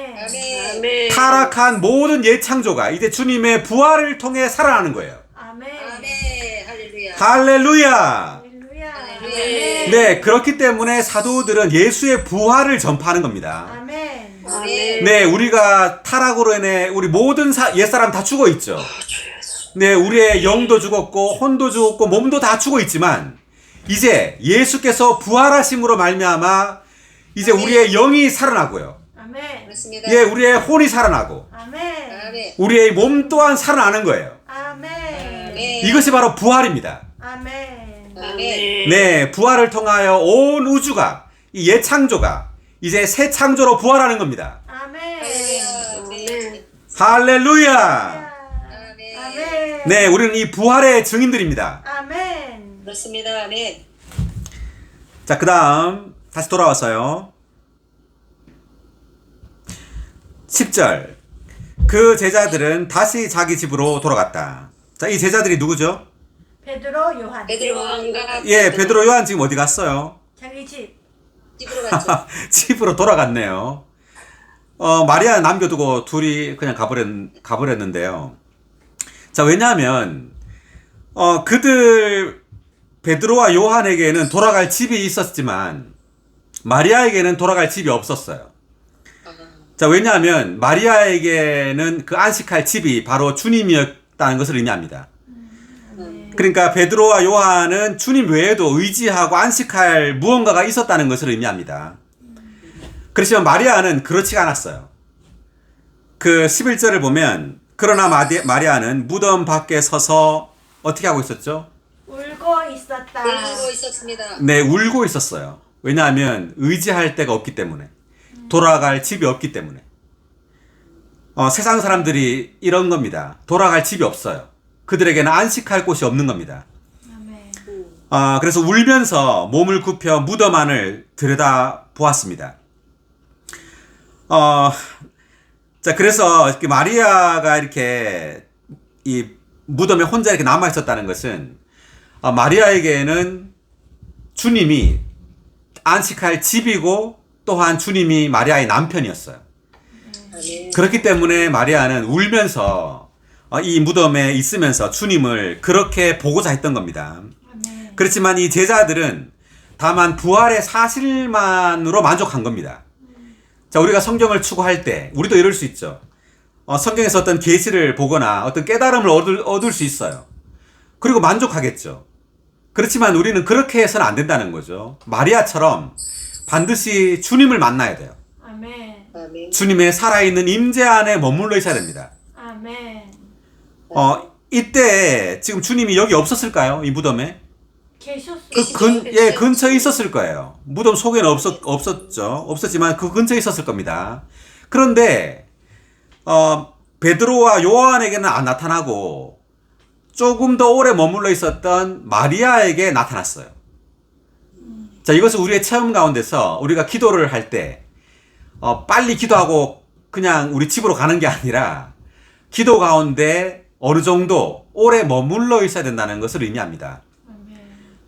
아멘. 타락한 모든 예창조가 이제 주님의 부활을 통해 살아나는 거예요. 아멘. 아멘. 할렐루야. 할렐루야. 할렐루야. 아멘. 네, 그렇기 때문에 사도들은 예수의 부활을 전파하는 겁니다. 아멘. 아멘. 네, 우리가 타락으로 인해 우리 모든 옛사람 다 죽어 있죠. 네, 우리의 영도 죽었고 혼도 죽었고 몸도 다 죽어 있지만 이제 예수께서 부활하심으로 말미암아 이제 우리의 영이 살아나고요. 아멘. 그렇습니다. 예, 우리의 혼이 살아나고 아멘. 아멘. 우리의 몸 또한 살아나는 거예요. 아멘. 아멘. 이것이 바로 부활입니다. 아멘. 아멘. 네, 부활을 통하여 온 우주가 이 예창조가 이제 새 창조로 부활하는 겁니다. 아멘. 아멘. 할렐루야. 아멘. 아멘. 네, 우리는 이 부활의 증인들입니다. 아멘. 그렇습니다. 아멘. 자, 그 다음 다시 돌아왔어요. 10절. 그 제자들은 다시 자기 집으로 돌아갔다. 자, 이 제자들이 누구죠? 베드로, 요한. 베드로와 예, 베드로, 요한 지금 어디 갔어요? 자기 집. 집으로 갔죠. 집으로 돌아갔네요. 마리아 남겨두고 둘이 그냥 가버렸는데요. 자, 왜냐하면, 그들, 베드로와 요한에게는 돌아갈 집이 있었지만, 마리아에게는 돌아갈 집이 없었어요. 자, 왜냐하면, 마리아에게는 그 안식할 집이 바로 주님이었다는 것을 의미합니다. 그러니까 베드로와 요한은 주님 외에도 의지하고 안식할 무언가가 있었다는 것을 의미합니다. 그렇지만 마리아는 그렇지가 않았어요. 그 11절을 보면 그러나 마리아는 무덤 밖에 서서 어떻게 하고 있었죠? 울고 있었다. 울고 있었습니다. 네, 울고 있었어요. 왜냐하면 의지할 데가 없기 때문에. 돌아갈 집이 없기 때문에. 세상 사람들이 이런 겁니다. 돌아갈 집이 없어요. 그들에게는 안식할 곳이 없는 겁니다. 아멘. 그래서 울면서 몸을 굽혀 무덤 안을 들여다 보았습니다. 자, 그래서 이렇게 마리아가 이렇게 이 무덤에 혼자 이렇게 남아 있었다는 것은 마리아에게는 주님이 안식할 집이고 또한 주님이 마리아의 남편이었어요. 아멘. 그렇기 때문에 마리아는 울면서 이 무덤에 있으면서 주님을 그렇게 보고자 했던 겁니다. 아멘. 그렇지만 이 제자들은 다만 부활의 사실만으로 만족한 겁니다. 자, 우리가 성경을 추구할 때 우리도 이럴 수 있죠. 성경에서 어떤 계시를 보거나 어떤 깨달음을 얻을 수 있어요. 그리고 만족하겠죠. 그렇지만 우리는 그렇게 해서는 안 된다는 거죠. 마리아처럼 반드시 주님을 만나야 돼요. 아멘. 아멘. 주님의 살아있는 임재 안에 머물러 있어야 됩니다. 아멘. 이때 지금 주님이 여기 없었을까요? 이 무덤에? 계셨어요. 근처에 있었을 거예요. 무덤 속에는 없었죠. 없었지만 그 근처에 있었을 겁니다. 그런데, 베드로와 요한에게는 안 나타나고 조금 더 오래 머물러 있었던 마리아에게 나타났어요. 자, 이것은 우리의 체험 가운데서 우리가 기도를 할 때, 빨리 기도하고 그냥 우리 집으로 가는 게 아니라 기도 가운데 어느 정도 오래 머물러 있어야 된다는 것을 의미합니다.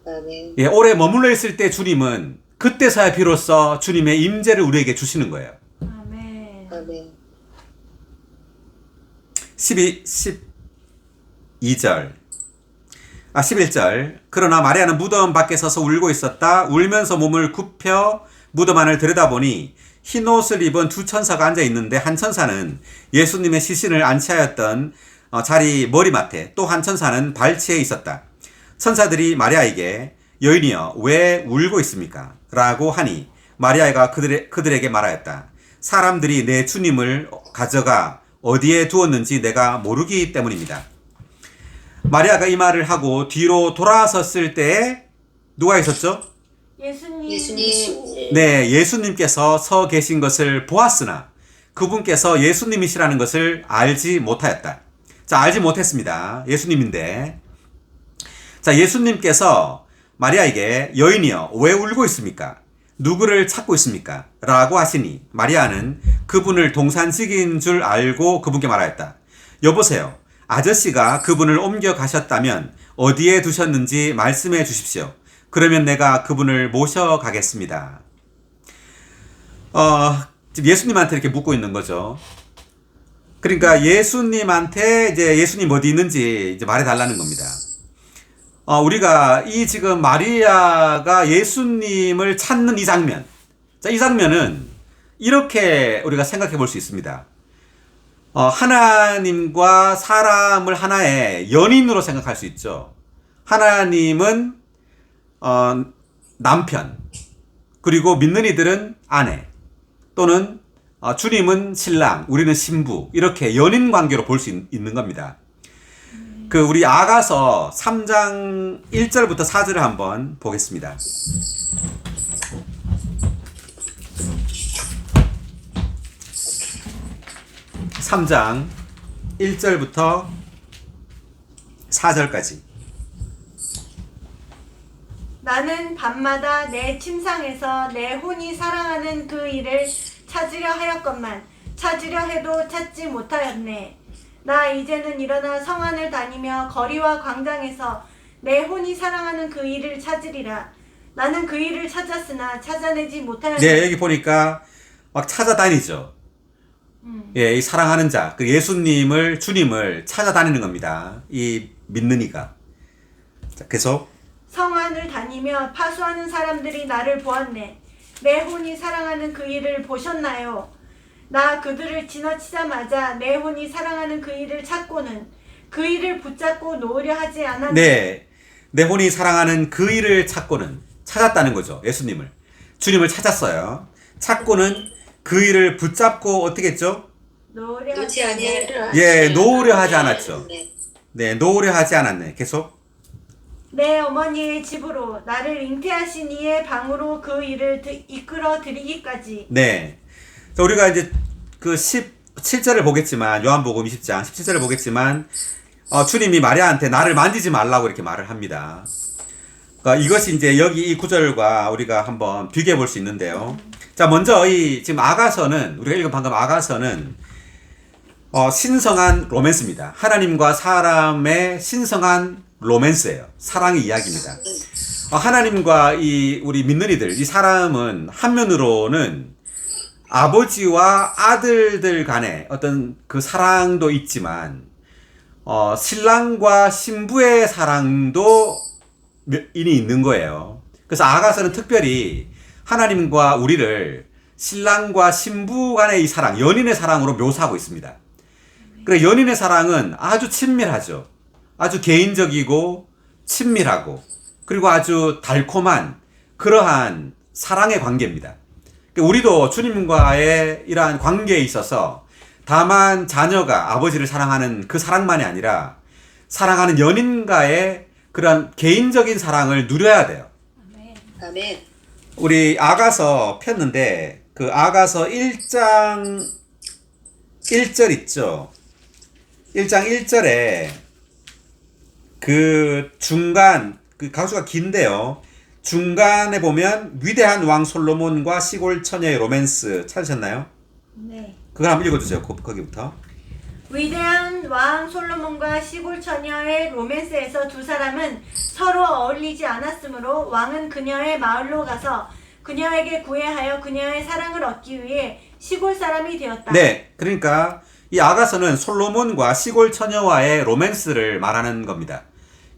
아멘. 예, 오래 머물러 있을 때 주님은 그때서야 비로소 주님의 임재를 우리에게 주시는 거예요. 아멘. 아멘. 11절. 그러나 마리아는 무덤 밖에 서서 울고 있었다. 울면서 몸을 굽혀 무덤 안을 들여다보니 흰 옷을 입은 두 천사가 앉아 있는데 한 천사는 예수님의 시신을 안치하였던 자리 머리맡에 또 한 천사는 발치에 있었다. 천사들이 마리아에게 여인이여 왜 울고 있습니까? 라고 하니 마리아가 그들에게 말하였다. 사람들이 내 주님을 가져가 어디에 두었는지 내가 모르기 때문입니다. 마리아가 이 말을 하고 뒤로 돌아섰을 때에 누가 있었죠? 예수님. 예수님. 네, 예수님께서 서 계신 것을 보았으나 그분께서 예수님이시라는 것을 알지 못하였다. 자, 알지 못했습니다. 예수님인데. 자, 예수님께서 마리아에게 여인이여 왜 울고 있습니까? 누구를 찾고 있습니까? 라고 하시니 마리아는 그분을 동산직인 줄 알고 그분께 말하였다. 여보세요. 아저씨가 그분을 옮겨 가셨다면 어디에 두셨는지 말씀해 주십시오. 그러면 내가 그분을 모셔가겠습니다. 지금 예수님한테 이렇게 묻고 있는 거죠. 그러니까 예수님한테 이제 예수님 어디 있는지 이제 말해달라는 겁니다. 우리가 이 지금 마리아가 예수님을 찾는 이 장면. 자, 이 장면은 이렇게 우리가 생각해 볼 수 있습니다. 하나님과 사람을 하나의 연인으로 생각할 수 있죠. 하나님은 남편, 그리고 믿는 이들은 아내, 또는 주님은 신랑, 우리는 신부, 이렇게 연인 관계로 볼 수 있는 겁니다. 우리 아가서 3장 1절부터 4절을 한번 보겠습니다. 3장 1절부터 4절까지. 나는 밤마다 내 침상에서 내 혼이 사랑하는 그 일을 찾으려 하였건만 찾으려 해도 찾지 못하였네. 나 이제는 일어나 성안을 다니며 거리와 광장에서 내 혼이 사랑하는 그 일을 찾으리라. 나는 그 일을 찾았으나 찾아내지 못하였네. 네, 여기 보니까 막 찾아다니죠. 예, 이 사랑하는 자, 그 예수님을, 주님을 찾아다니는 겁니다. 이 믿는 이가. 자, 계속. 성안을 다니며 파수하는 사람들이 나를 보았네. 내 혼이 사랑하는 그 일을 보셨나요? 나 그들을 지나치자마자 내 혼이 사랑하는 그 일을 찾고는 그 일을 붙잡고 놓으려 하지 않았네. 네, 내 혼이 사랑하는 그 일을 찾았다는 거죠. 예수님을. 주님을 찾았어요. 찾고는 그 일을 붙잡고 어떻게 했죠? 놓으려 놓지 하지 아니하려. 예, 놓으려 하지 않았죠. 네. 네, 놓으려 하지 않았네. 계속. 내 어머니의 집으로 나를 잉태하신 이의 방으로 그 일을 이끌어 드리기까지. 네. 자, 우리가 이제 그 17절을 보겠지만, 요한복음 20장 17절을 보겠지만, 주님이 마리아한테 나를 만지지 말라고 이렇게 말을 합니다. 그러니까 이것이 이제 여기 이 구절과 우리가 한번 비교해 볼 수 있는데요. 자, 먼저 지금 아가서는, 우리가 읽은 방금 아가서는, 신성한 로맨스입니다. 하나님과 사람의 신성한 로맨스예요. 사랑의 이야기입니다. 하나님과 우리 믿는 이들, 이 사람은 한면으로는 아버지와 아들들 간의 어떤 그 사랑도 있지만, 신랑과 신부의 사랑도 인이 있는 거예요. 그래서 아가서는 특별히 하나님과 우리를 신랑과 신부 간의 이 사랑, 연인의 사랑으로 묘사하고 있습니다. 그래, 연인의 사랑은 아주 친밀하죠. 아주 개인적이고 친밀하고, 그리고 아주 달콤한 그러한 사랑의 관계입니다. 우리도 주님과의 이러한 관계에 있어서 다만 자녀가 아버지를 사랑하는 그 사랑만이 아니라 사랑하는 연인과의 그런 개인적인 사랑을 누려야 돼요. 아멘. 우리 아가서 폈는데 그 아가서 1장 1절 있죠. 1장 1절에 그 중간, 그 가수가 긴데요. 중간에 보면 위대한 왕 솔로몬과 시골 처녀의 로맨스 찾으셨나요? 네. 그걸 한번 읽어주세요. 거기부터. 위대한 왕 솔로몬과 시골 처녀의 로맨스에서 두 사람은 서로 어울리지 않았으므로 왕은 그녀의 마을로 가서 그녀에게 구애하여 그녀의 사랑을 얻기 위해 시골 사람이 되었다. 네, 그러니까 이 아가서는 솔로몬과 시골 처녀와의 로맨스를 말하는 겁니다.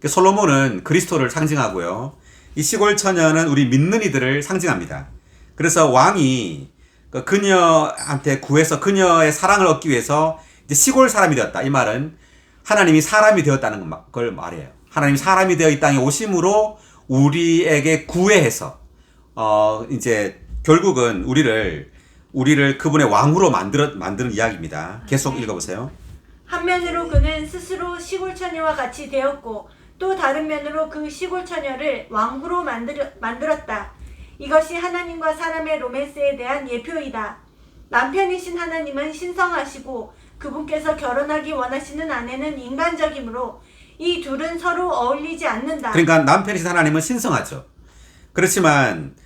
솔로몬은 그리스도를 상징하고요. 이 시골 처녀는 우리 믿는 이들을 상징합니다. 그래서 왕이 그녀한테 구해서 그녀의 사랑을 얻기 위해서 이제 시골 사람이 되었다. 이 말은 하나님이 사람이 되었다는 걸 말해요. 하나님이 사람이 되어 이 땅에 오심으로 우리에게 구애해서 이제 결국은 우리를 그분의 왕으로 만드는 이야기입니다. 계속 읽어보세요. 한면으로 그는 스스로 시골 처녀와 같이 되었고 또 다른 면으로 그 시골 처녀를 왕후로 만들었다. 이것이 하나님과 사람의 로맨스에 대한 예표이다. 남편이신 하나님은 신성하시고 그분께서 결혼하기 원하시는 아내는 인간적이므로 이 둘은 서로 어울리지 않는다. 그러니까 남편이신 하나님은 신성하죠. 그렇지만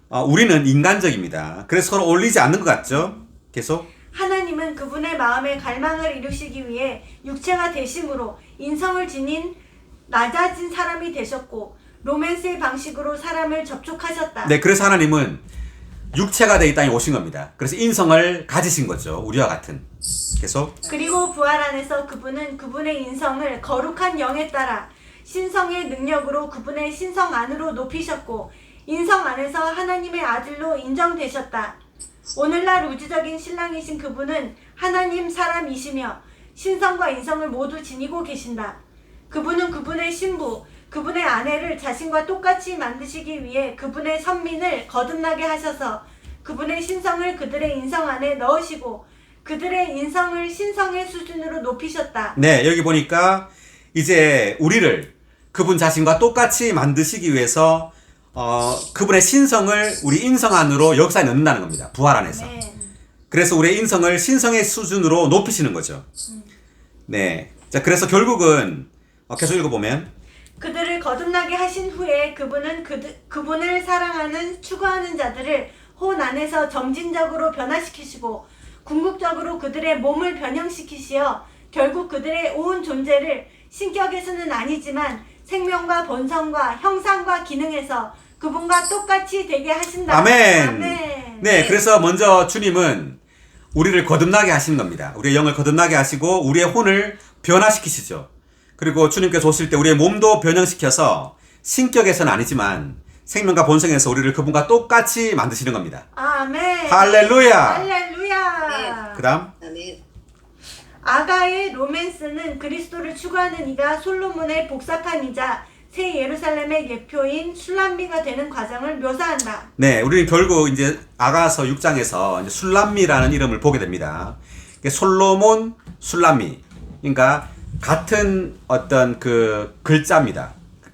우리는 인간적입니다. 그래서 서로 어울리지 않는 것 같죠? 계속. 하나님은 그분의 마음에 갈망을 이루시기 위해 육체가 되심으로 인성을 지닌 낮아진 사람이 되셨고 로맨스의 방식으로 사람을 접촉하셨다. 네, 그래서 하나님은 육체가 돼 이 땅에 오신 겁니다. 그래서 인성을 가지신 거죠. 우리와 같은. 계속. 그리고 부활 안에서 그분은 그분의 인성을 거룩한 영에 따라 신성의 능력으로 그분의 신성 안으로 높이셨고 인성 안에서 하나님의 아들로 인정되셨다. 오늘날 우주적인 신랑이신 그분은 하나님 사람이시며 신성과 인성을 모두 지니고 계신다. 그분은 그분의 신부, 그분의 아내를 자신과 똑같이 만드시기 위해 그분의 선민을 거듭나게 하셔서 그분의 신성을 그들의 인성 안에 넣으시고 그들의 인성을 신성의 수준으로 높이셨다. 네, 여기 보니까 이제 우리를 그분 자신과 똑같이 만드시기 위해서 그분의 신성을 우리 인성 안으로 역사에 넣는다는 겁니다. 부활 안에서. 네. 그래서 우리의 인성을 신성의 수준으로 높이시는 거죠. 네. 자, 그래서 결국은 계속 읽어보면 그들을 거듭나게 하신 후에 그분은 그분을 사랑하는 추구하는 자들을 혼 안에서 점진적으로 변화시키시고 궁극적으로 그들의 몸을 변형시키시어 결국 그들의 온 존재를 신격에서는 아니지만 생명과 본성과 형상과 기능에서 그분과 똑같이 되게 하신다. 아멘. 아멘. 네, 그래서 먼저 주님은 우리를 거듭나게 하시는 겁니다. 우리의 영을 거듭나게 하시고 우리의 혼을 변화시키시죠. 그리고 주님께서 오실 때 우리의 몸도 변형시켜서 신격에서는 아니지만 생명과 본성에서 우리를 그분과 똑같이 만드시는 겁니다. 아멘. 할렐루야. 할렐루야. 그다음 아멘. 아가의 로맨스는 그리스도를 추구하는 이가 솔로몬의 복사판 이자 새 예루살렘의 예표인 술람미가 되는 과정을 묘사한다. 네, 우리는 결국 이제 아가서 6장에서 이제 술람미라는 이름을 보게 됩니다. 솔로몬, 술람미. 그러니까 같은 어떤 그 글자입니다.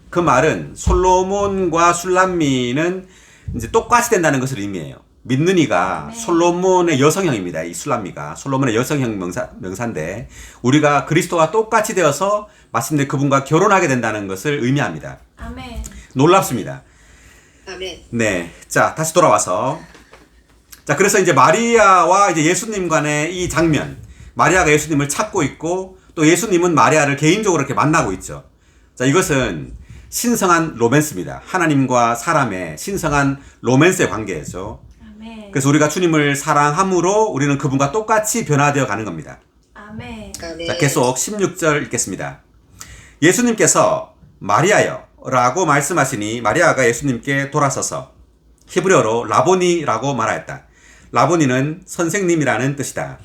그 말은 솔로몬과 술람미는 이제 똑같이 된다는 것을 의미해요. 믿는 이가 네. 솔로몬의 여성형입니다. 이 술람미가 솔로몬의 여성형 명사인데 우리가 그리스도와 똑같이 되어서 마침내 그분과 결혼하게 된다는 것을 의미합니다. 아멘. 놀랍습니다. 아멘. 네, 자 다시 돌아와서 자 그래서 이제 마리아와 이제 예수님 간의 이 장면, 마리아가 예수님을 찾고 있고 또 예수님은 마리아를 개인적으로 이렇게 만나고 있죠. 자 이것은 신성한 로맨스입니다. 하나님과 사람의 신성한 로맨스의 관계죠. 아멘. 그래서 우리가 주님을 사랑함으로 우리는 그분과 똑같이 변화되어 가는 겁니다. 아멘. 아멘. 자, 계속 16절 읽겠습니다. 예수님께서 마리아여 라고 말씀하시니 마리아가 예수님께 돌아서서 히브리어로 라보니라고 말하였다. 라보니는 선생님이라는 뜻이다.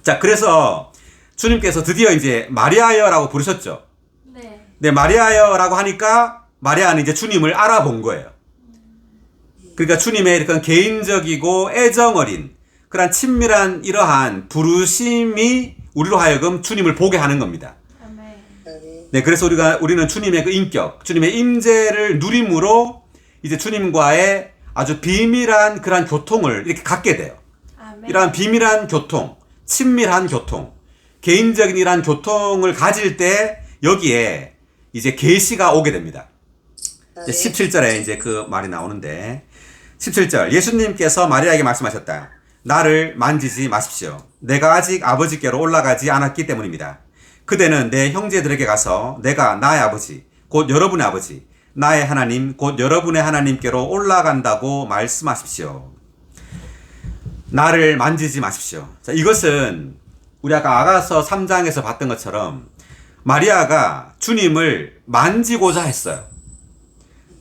자, 그래서 주님께서 드디어 이제 마리아여라고 부르셨죠. 네. 네, 마리아여라고 하니까 마리아는 이제 주님을 알아본 거예요. 그러니까 주님의 그런 개인적이고 애정어린 그런 친밀한 이러한 부르심이 우리로 하여금 주님을 보게 하는 겁니다. 아멘. 아멘. 네, 그래서 우리는 주님의 그 인격, 주님의 임재를 누림으로 이제 주님과의 아주 비밀한 그러한 교통을 이렇게 갖게 돼요. 아멘. 이러한 비밀한 교통, 친밀한 교통, 개인적인 이러한 교통을 가질 때 여기에 이제 계시가 오게 됩니다. 이제 17절에 이제 그 말이 나오는데 17절 예수님께서 마리아에게 말씀하셨다. 나를 만지지 마십시오. 내가 아직 아버지께로 올라가지 않았기 때문입니다. 그대는 내 형제들에게 가서 내가 나의 아버지 곧 여러분의 아버지 나의 하나님 곧 여러분의 하나님께로 올라간다고 말씀하십시오. 나를 만지지 마십시오. 자, 이것은 우리 아까 아가서 3장에서 봤던 것처럼 마리아가 주님을 만지고자 했어요.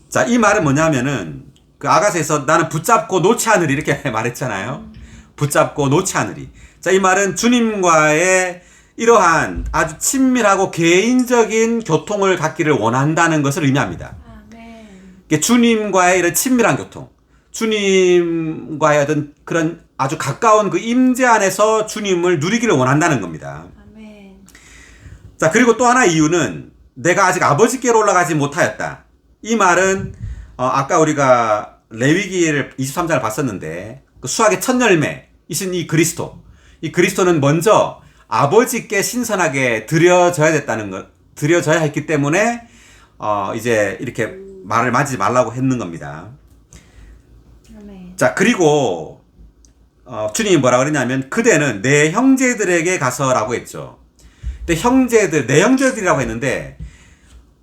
자, 이 말은 뭐냐면은 그 아가서에서 나는 붙잡고 놓지 않으리 이렇게 말했잖아요. 붙잡고 놓지 않으리. 자, 이 말은 주님과의 이러한 아주 친밀하고 개인적인 교통을 갖기를 원한다는 것을 의미합니다. 아멘. 주님과의 이런 친밀한 교통, 주님과의 어떤 그런 아주 가까운 그 임재 안에서 주님을 누리기를 원한다는 겁니다. 아멘. 자, 그리고 또 하나 이유는 내가 아직 아버지께로 올라가지 못하였다. 이 말은 아까 우리가 레위기를 23장을 봤었는데 그 수학의 첫 열매이신 이 그리스도는 먼저 아버지께 신선하게 드려져야 했기 때문에 이제 이렇게 말을 만지지 말라고 했는 겁니다. 아멘. 자, 그리고 주님이 뭐라 그랬냐면 그대는 내 형제들에게 가서라고 했죠. 근데 내 형제들이라고 했는데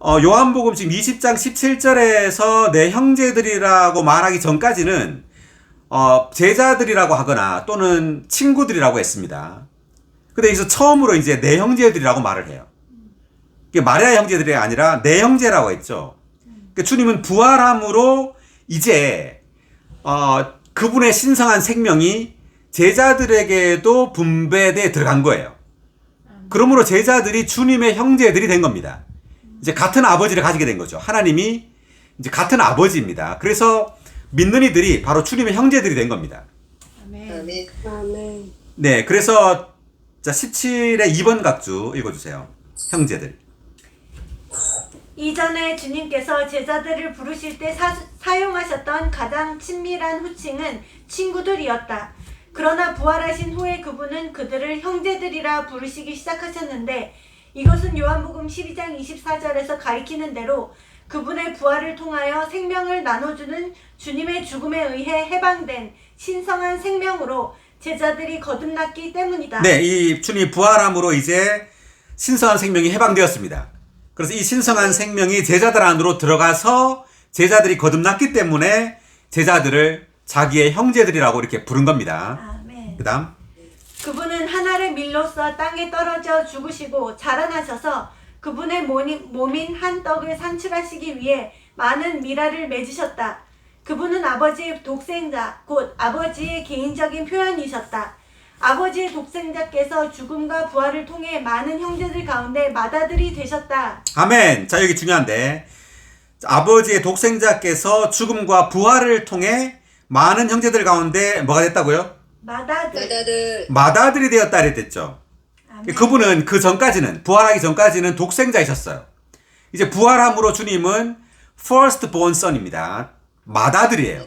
요한복음 지금 20장 17절에서 내 형제들이라고 말하기 전까지는 제자들이라고 하거나 또는 친구들이라고 했습니다. 근데 여기서 처음으로 이제 내 형제들이라고 말을 해요. 이게 마리아 형제들이 아니라 내 형제라고 했죠. 그러니까 주님은 부활함으로 이제 그분의 신성한 생명이 제자들에게도 분배돼 들어간 거예요. 그러므로 제자들이 주님의 형제들이 된 겁니다. 이제 같은 아버지를 가지게 된 거죠. 하나님이 이제 같은 아버지입니다. 그래서 믿는 이들이 바로 주님의 형제들이 된 겁니다. 아멘. 아멘. 네, 그래서 자 17의 2번 각주 읽어주세요. 형제들. 이전에 주님께서 제자들을 부르실 때 사용하셨던 가장 친밀한 호칭은 친구들이었다. 그러나 부활하신 후에 그분은 그들을 형제들이라 부르시기 시작하셨는데 이것은 요한복음 12장 24절에서 가리키는 대로 그분의 부활을 통하여 생명을 나눠주는 주님의 죽음에 의해 해방된 신성한 생명으로 제자들이 거듭났기 때문이다. 네, 이 주님이 부활함으로 이제 신성한 생명이 해방되었습니다. 그래서 이 신성한 생명이 제자들 안으로 들어가서 제자들이 거듭났기 때문에 제자들을 자기의 형제들이라고 이렇게 부른 겁니다. 아멘. 그 다음. 그분은 하늘의 밀로써 땅에 떨어져 죽으시고 자라나셔서 그분의 몸인 한 떡을 산출하시기 위해 많은 미라를 맺으셨다. 그분은 아버지의 독생자, 곧 아버지의 개인적인 표현이셨다. 아버지의 독생자께서 죽음과 부활을 통해 많은 형제들 가운데 맏아들이 되셨다. 아멘. 자, 여기 중요한데 아버지의 독생자께서 죽음과 부활을 통해 많은 형제들 가운데 뭐가 됐다고요? 맏아들. 맏아들이 되었다 이랬댔죠. 아멘. 그분은 그 전까지는 부활하기 전까지는 독생자이셨어요. 이제 부활함으로 주님은 first born son입니다. 맏아들이에요.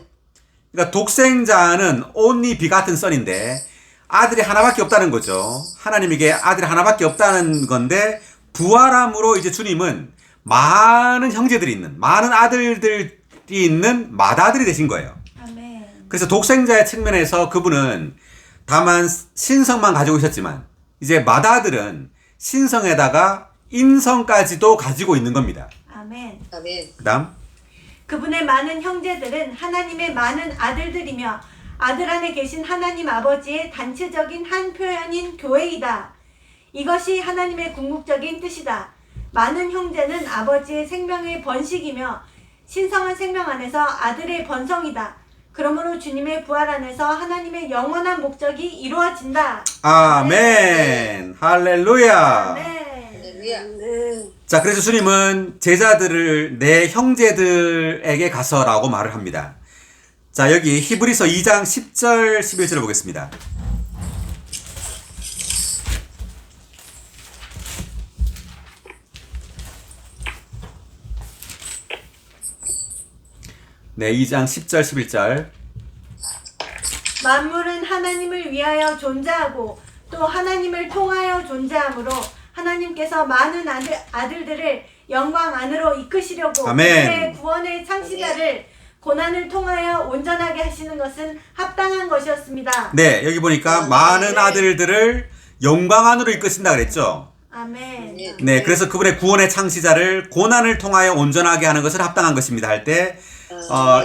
그러니까 독생자는 only begotten son인데 아들이 하나밖에 없다는 거죠. 하나님에게 아들이 하나밖에 없다는 건데 부활함으로 이제 주님은 많은 형제들이 있는 많은 아들들이 있는 맏아들이 되신 거예요. 아멘. 그래서 독생자의 측면에서 그분은 다만 신성만 가지고 있었지만 이제 맏아들은 신성에다가 인성까지도 가지고 있는 겁니다. 아멘. 아멘. 그 다음. 그분의 많은 형제들은 하나님의 많은 아들들이며 아들 안에 계신 하나님 아버지의 단체적인 한 표현인 교회이다. 이것이 하나님의 궁극적인 뜻이다. 많은 형제는 아버지의 생명의 번식이며 신성한 생명 안에서 아들의 번성이다. 그러므로 주님의 부활 안에서 하나님의 영원한 목적이 이루어진다. 아멘. 할렐루야. 아멘. 할렐루야. 자, 그래서 주님은 제자들을 내 형제들에게 가서라고 말을 합니다. 자, 여기 히브리서 2장 10절 11절을 보겠습니다. 네, 2장 10절 11절. 만물은 하나님을 위하여 존재하고 또 하나님을 통하여 존재하므로 하나님께서 많은 아들들을 영광 안으로 이끄시려고 아멘. 그의 구원의 창시자를 고난을 통하여 온전하게 하시는 것은 합당한 것이었습니다. 네, 여기 보니까 많은 아들들을 영광 안으로 이끄신다 그랬죠. 아멘. 네, 그래서 그분의 구원의 창시자를 고난을 통하여 온전하게 하는 것을 합당한 것입니다 할 때,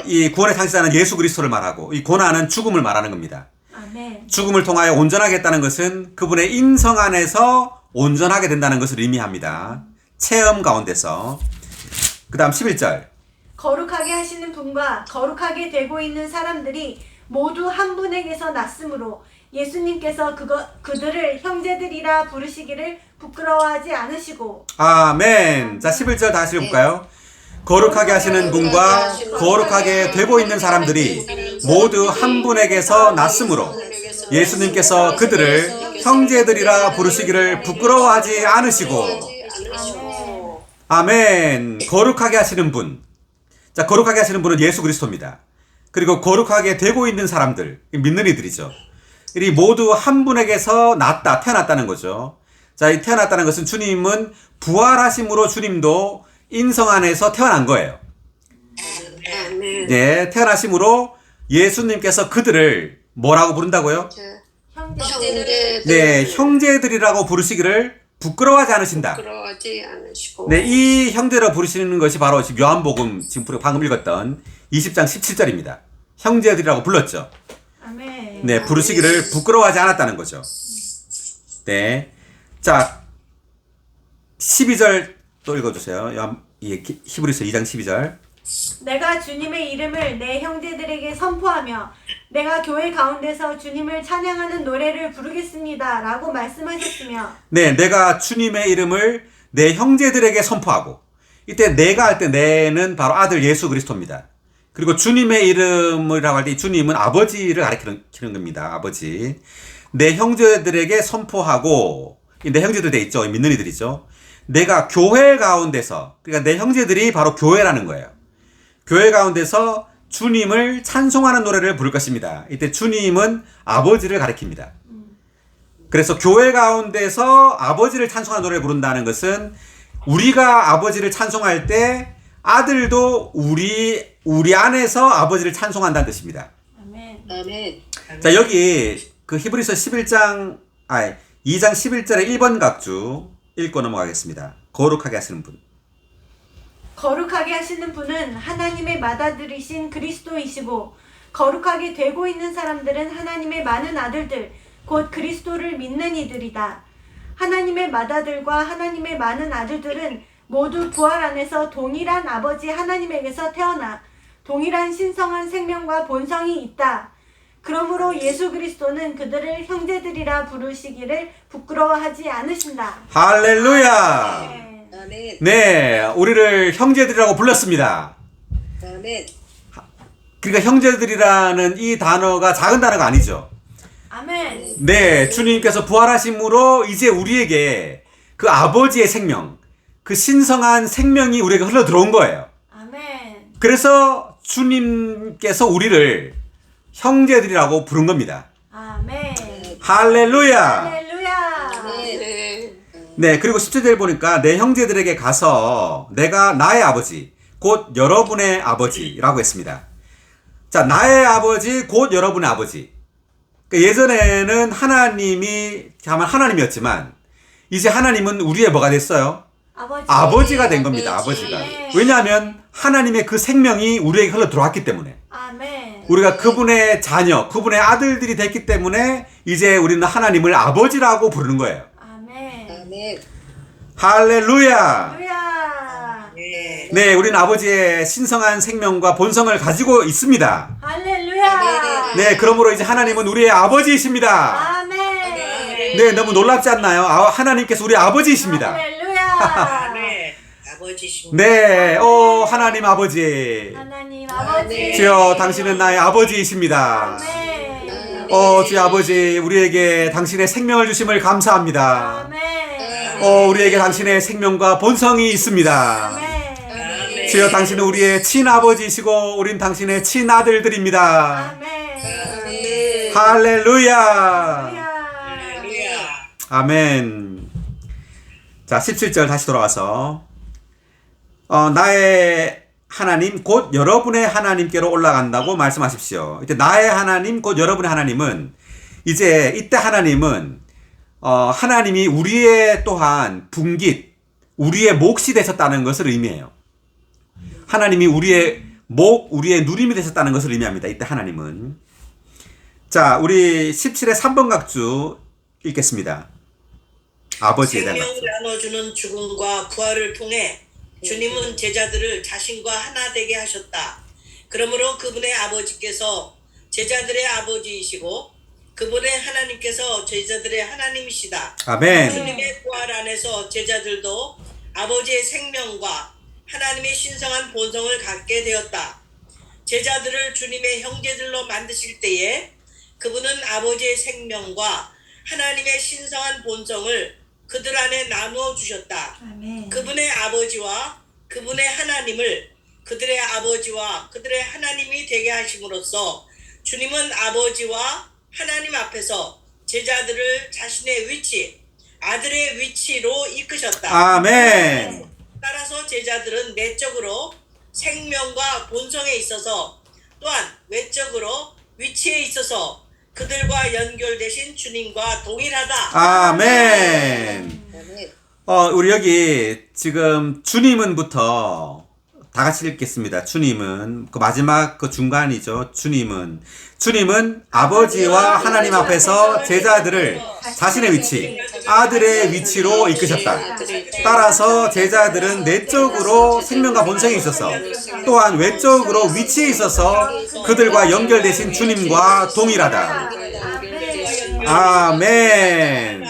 이 구원의 창시자는 예수 그리스도를 말하고, 이 고난은 죽음을 말하는 겁니다. 아멘. 죽음을 통하여 온전하게 했다는 것은 그분의 인성 안에서 온전하게 된다는 것을 의미합니다. 체험 가운데서. 그 다음 11절. 거룩하게 하시는 분과 거룩하게 되고 있는 사람들이 모두 한 분에게서 났으므로 예수님께서 그들을 형제들이라 부르시기를 부끄러워하지 않으시고. 아멘. 자, 11절 다시 읽을까요? 거룩하게 하시는 분과 거룩하게 되고 있는 사람들이 모두 한 분에게서 났으므로 예수님께서 그들을 형제들이라 부르시기를 부끄러워하지 않으시고. 아멘. 거룩하게 하시는 분. 자, 거룩하게 하시는 분은 예수 그리스도입니다. 그리고 거룩하게 되고 있는 사람들, 믿는 이들이죠. 이 모두 한 분에게서 태어났다는 거죠. 자, 이 태어났다는 것은 주님은 부활하심으로 주님도 인성 안에서 태어난 거예요. 네, 태어나심으로 예수님께서 그들을 뭐라고 부른다고요? 형제들. 네, 형제들이라고 부르시기를 부끄러워하지 않으신다. 부끄러워하지 않으시고. 네, 이 형제라 부르시는 것이 바로 지금 요한복음 지금 방금 읽었던 20장 17절입니다. 형제들이라고 불렀죠. 아멘. 네, 부르시기를 부끄러워하지 않았다는 거죠. 네. 자, 12절 또 읽어주세요. 히브리서 2장 12절. 내가 주님의 이름을 내 형제들에게 선포하며 내가 교회 가운데서 주님을 찬양하는 노래를 부르겠습니다. 라고 말씀하셨으며 네, 내가 주님의 이름을 내 형제들에게 선포하고, 이때 내가 할 때 내는 바로 아들 예수 그리스도입니다. 그리고 주님의 이름이라고 할 때 주님은 아버지를 가리키는 겁니다. 아버지. 내 형제들에게 선포하고, 내 형제들 돼 있죠. 믿는 이들이죠. 내가 교회 가운데서, 그러니까 내 형제들이 바로 교회라는 거예요. 교회 가운데서 주님을 찬송하는 노래를 부를 것입니다. 이때 주님은 아버지를 가리킵니다. 그래서 교회 가운데서 아버지를 찬송하는 노래를 부른다는 것은 우리가 아버지를 찬송할 때 아들도 우리 안에서 아버지를 찬송한다는 뜻입니다. 아멘. 아멘. 자, 여기 그 히브리서 2장 11절의 1번 각주 읽고 넘어가겠습니다. 거룩하게 하시는 분. 거룩하게 하시는 분은 하나님의 맏아들이신 그리스도이시고 거룩하게 되고 있는 사람들은 하나님의 많은 아들들 곧 그리스도를 믿는 이들이다. 하나님의 맏아들과 하나님의 많은 아들들은 모두 부활 안에서 동일한 아버지 하나님에게서 태어나 동일한 신성한 생명과 본성이 있다. 그러므로 예수 그리스도는 그들을 형제들이라 부르시기를 부끄러워하지 않으신다. 할렐루야! 네. 아멘. 네, 우리를 형제들이라고 불렀습니다. 아멘. 그러니까 형제들이라는 이 단어가 작은 단어가 아니죠. 아멘. 네, 주님께서 부활하심으로 이제 우리에게 그 아버지의 생명, 그 신성한 생명이 우리에게 흘러 들어온 거예요. 아멘. 그래서 주님께서 우리를 형제들이라고 부른 겁니다. 아멘. 할렐루야! 할렐루야. 아멘. 네, 그리고 10절을 보니까 내 형제들에게 가서 내가 나의 아버지, 곧 여러분의 아버지라고 했습니다. 자, 나의 아버지, 곧 여러분의 아버지. 그러니까 예전에는 하나님이 다만 하나님이었지만 이제 하나님은 우리의 뭐가 됐어요? 아버지가 된 겁니다. 아버지가. 네. 왜냐하면 하나님의 그 생명이 우리에게 흘러 들어왔기 때문에. 아멘. 우리가 그분의 자녀, 그분의 아들들이 됐기 때문에 이제 우리는 하나님을 아버지라고 부르는 거예요. 아멘. 아멘. 할렐루야! 할렐루야. 네, 우리는 아버지의 신성한 생명과 본성을 가지고 있습니다. 할렐루야. 네, 그러므로 이제 하나님은 우리의 아버지이십니다. 아멘. 네, 너무 놀랍지 않나요? 하나님께서 우리 아버지이십니다. 할렐루야. 네, 아버지십니다. 네, 하나님 아버지. 하나님 아버지. 주여, 당신은 나의 아버지이십니다. 아멘. 주여 아버지, 우리에게 당신의 생명을 주심을 감사합니다. 아멘. 우리에게 당신의 생명과 본성이 있습니다. 아멘. 주여, 당신은 우리의 친아버지이시고 우린 당신의 친아들들입니다. 아멘. 할렐루야. 할렐루야. 아멘. 자, 17절 다시 돌아와서 나의 하나님 곧 여러분의 하나님께로 올라간다고 말씀하십시오. 이때 나의 하나님 곧 여러분의 하나님은 이때 하나님은 하나님이 우리의 또한 분깃, 우리의 몫이 되셨다는 것을 의미해요. 하나님이 우리의 우리의 누림이 되셨다는 것을 의미합니다. 이때 하나님은. 자, 우리 17의 3번 각주 읽겠습니다. 아버지에 대한 생명을 각주. 나눠주는 죽음과 부활을 통해 주님은 제자들을 자신과 하나 되게 하셨다. 그러므로 그분의 아버지께서 제자들의 아버지이시고 그분의 하나님께서 제자들의 하나님이시다. 아멘. 주님의 부활 안에서 제자들도 아버지의 생명과 하나님의 신성한 본성을 갖게 되었다. 제자들을 주님의 형제들로 만드실 때에 그분은 아버지의 생명과 하나님의 신성한 본성을 그들 안에 나누어 주셨다. 아멘. 그분의 아버지와 그분의 하나님을 그들의 아버지와 그들의 하나님이 되게 하심으로써 주님은 아버지와 하나님 앞에서 제자들을 자신의 위치, 아들의 위치로 이끄셨다. 아멘. 따라서 제자들은 내적으로 생명과 본성에 있어서 또한 외적으로 위치에 있어서 그들과 연결되신 주님과 동일하다. 아멘. 아멘. 우리 여기 지금 주님은부터 다 같이 읽겠습니다. 주님은 그 마지막 그 중간이죠. 주님은 아버지와 하나님 앞에서 제자들을 자신의 위치, 아들의 위치로 이끄셨다. 따라서 제자들은 내적으로 생명과 본성이 있어서 또한 외적으로 위치에 있어서 그들과 연결되신 주님과 동일하다. 아멘.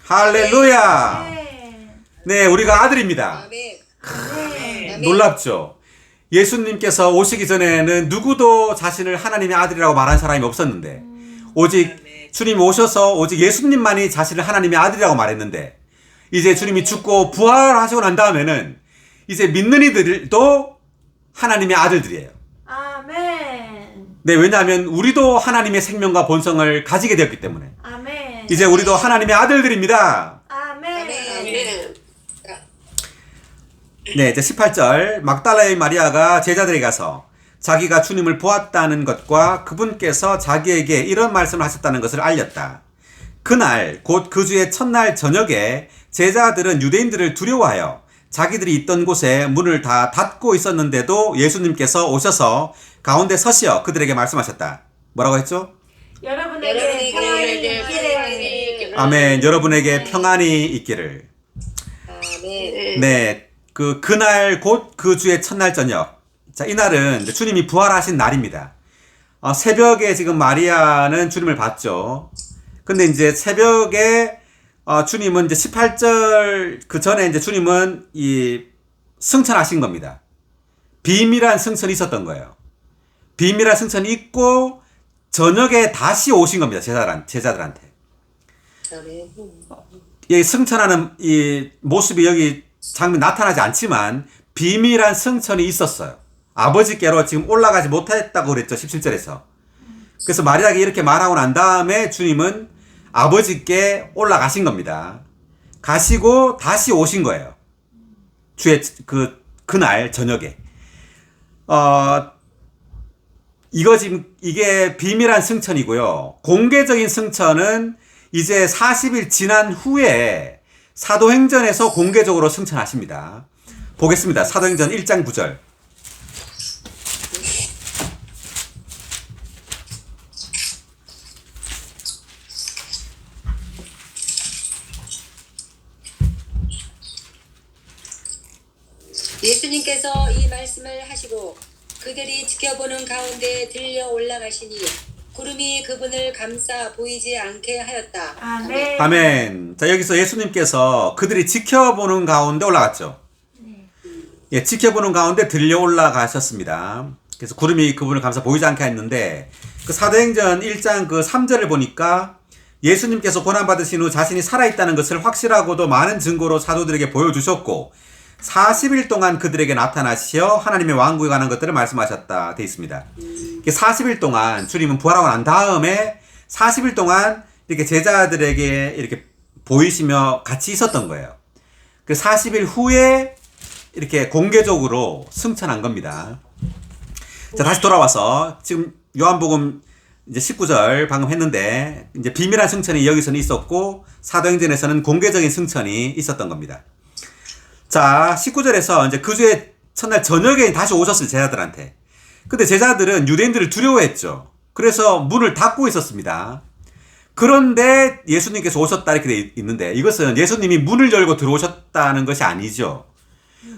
할렐루야. 네, 우리가 아들입니다. 아멘. 놀랍죠? 예수님께서 오시기 전에는 누구도 자신을 하나님의 아들이라고 말한 사람이 없었는데 오직 주님이 오셔서 오직 예수님만이 자신을 하나님의 아들이라고 말했는데 이제 주님이 죽고 부활하시고 난 다음에는 이제 믿는 이들도 하나님의 아들들이에요. 아멘. 네, 왜냐하면 우리도 하나님의 생명과 본성을 가지게 되었기 때문에 아멘. 이제 우리도 하나님의 아들들입니다. 아멘. 네, 이제 18절 막달라의 마리아가 제자들에게 가서 자기가 주님을 보았다는 것과 그분께서 자기에게 이런 말씀을 하셨다는 것을 알렸다. 그날 곧 그 주의 첫날 저녁에 제자들은 유대인들을 두려워하여 자기들이 있던 곳에 문을 다 닫고 있었는데도 예수님께서 오셔서 가운데 서시어 그들에게 말씀하셨다. 뭐라고 했죠? 여러분에게 평안이 있기를. 아멘. 여러분에게 평안이 있기를. 아멘. 네. 그날 곧 그 주의 첫날 저녁. 자, 이날은 주님이 부활하신 날입니다. 새벽에 지금 마리아는 주님을 봤죠. 근데 이제 새벽에 주님은 이제 18절 그 전에 이제 주님은 이 승천하신 겁니다. 비밀한 승천이 있었던 거예요. 비밀한 승천이 있고 저녁에 다시 오신 겁니다. 제자들한테. 아멘. 이 승천하는 이 모습이 여기 장면 나타나지 않지만 비밀한 승천이 있었어요. 아버지께로 지금 올라가지 못했다고 그랬죠. 17절에서. 그래서 마리아에게 이렇게 말하고 난 다음에 주님은 아버지께 올라가신 겁니다. 가시고 다시 오신 거예요. 주의 그날 저녁에. 이게 비밀한 승천이고요. 공개적인 승천은 이제 40일 지난 후에 사도행전에서 공개적으로 승천하십니다. 보겠습니다. 사도행전 1장 9절. 예수님께서 이 말씀을 하시고 그들이 지켜보는 가운데 들려 올라가시니 구름이 그분을 감싸 보이지 않게 하였다. 아멘. 아멘. 자, 여기서 예수님께서 그들이 지켜보는 가운데 올라갔죠. 예, 지켜보는 가운데 들려 올라가셨습니다. 그래서 구름이 그분을 감싸 보이지 않게 했는데 그 사도행전 1장 그 3절을 보니까 예수님께서 고난받으신 후 자신이 살아있다는 것을 확실하고도 많은 증거로 사도들에게 보여주셨고 40일 동안 그들에게 나타나시어 하나님의 왕국에 관한 것들을 말씀하셨다 돼 있습니다. 40일 동안 주님은 부활하고 난 다음에 40일 동안 이렇게 제자들에게 이렇게 보이시며 같이 있었던 거예요. 그 40일 후에 이렇게 공개적으로 승천한 겁니다. 자, 다시 돌아와서 지금 요한복음 이제 19절 방금 했는데 이제 비밀한 승천이 여기서는 있었고 사도행전에서는 공개적인 승천이 있었던 겁니다. 자, 19절에서 이제 그 주의 첫날 저녁에 다시 오셨어요, 제자들한테. 근데 제자들은 유대인들을 두려워했죠. 그래서 문을 닫고 있었습니다. 그런데 예수님께서 오셨다 이렇게 돼 있는데 이것은 예수님이 문을 열고 들어오셨다는 것이 아니죠.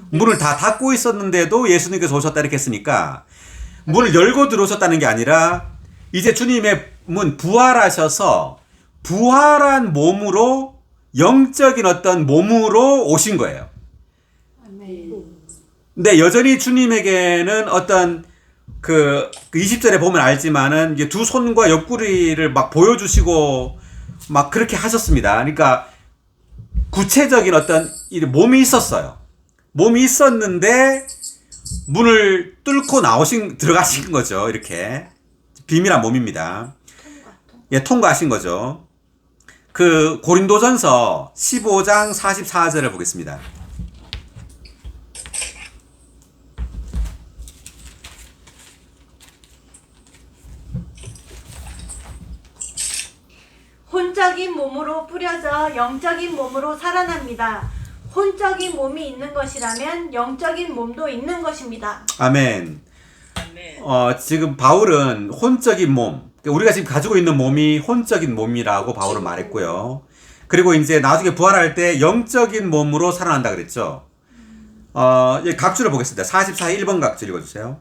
문을 다 닫고 있었는데도 예수님께서 오셨다 이렇게 했으니까 문을 열고 들어오셨다는 게 아니라 이제 주님의 부활하셔서 부활한 몸으로 영적인 어떤 몸으로 오신 거예요. 근데 여전히 주님에게는 어떤 그 20절에 보면 알지만은 이게 두 손과 옆구리를 막 보여주시고 막 그렇게 하셨습니다. 그러니까 구체적인 어떤 몸이 있었어요. 몸이 있었는데 문을 뚫고 들어가신 거죠. 이렇게 비밀한 몸입니다. 예, 통과하신 거죠. 그 고린도전서 15장 44절을 보겠습니다. 혼적인 몸으로 뿌려져 영적인 몸으로 살아납니다. 혼적인 몸이 있는 것이라면 영적인 몸도 있는 것입니다. 아멘. 아멘. 지금 바울은 혼적인 몸, 우리가 지금 가지고 있는 몸이 혼적인 몸이라고 바울은 말했고요. 그리고 이제 나중에 부활할 때 영적인 몸으로 살아난다 그랬죠. 각주를 보겠습니다. 44 1번 각주 읽어주세요.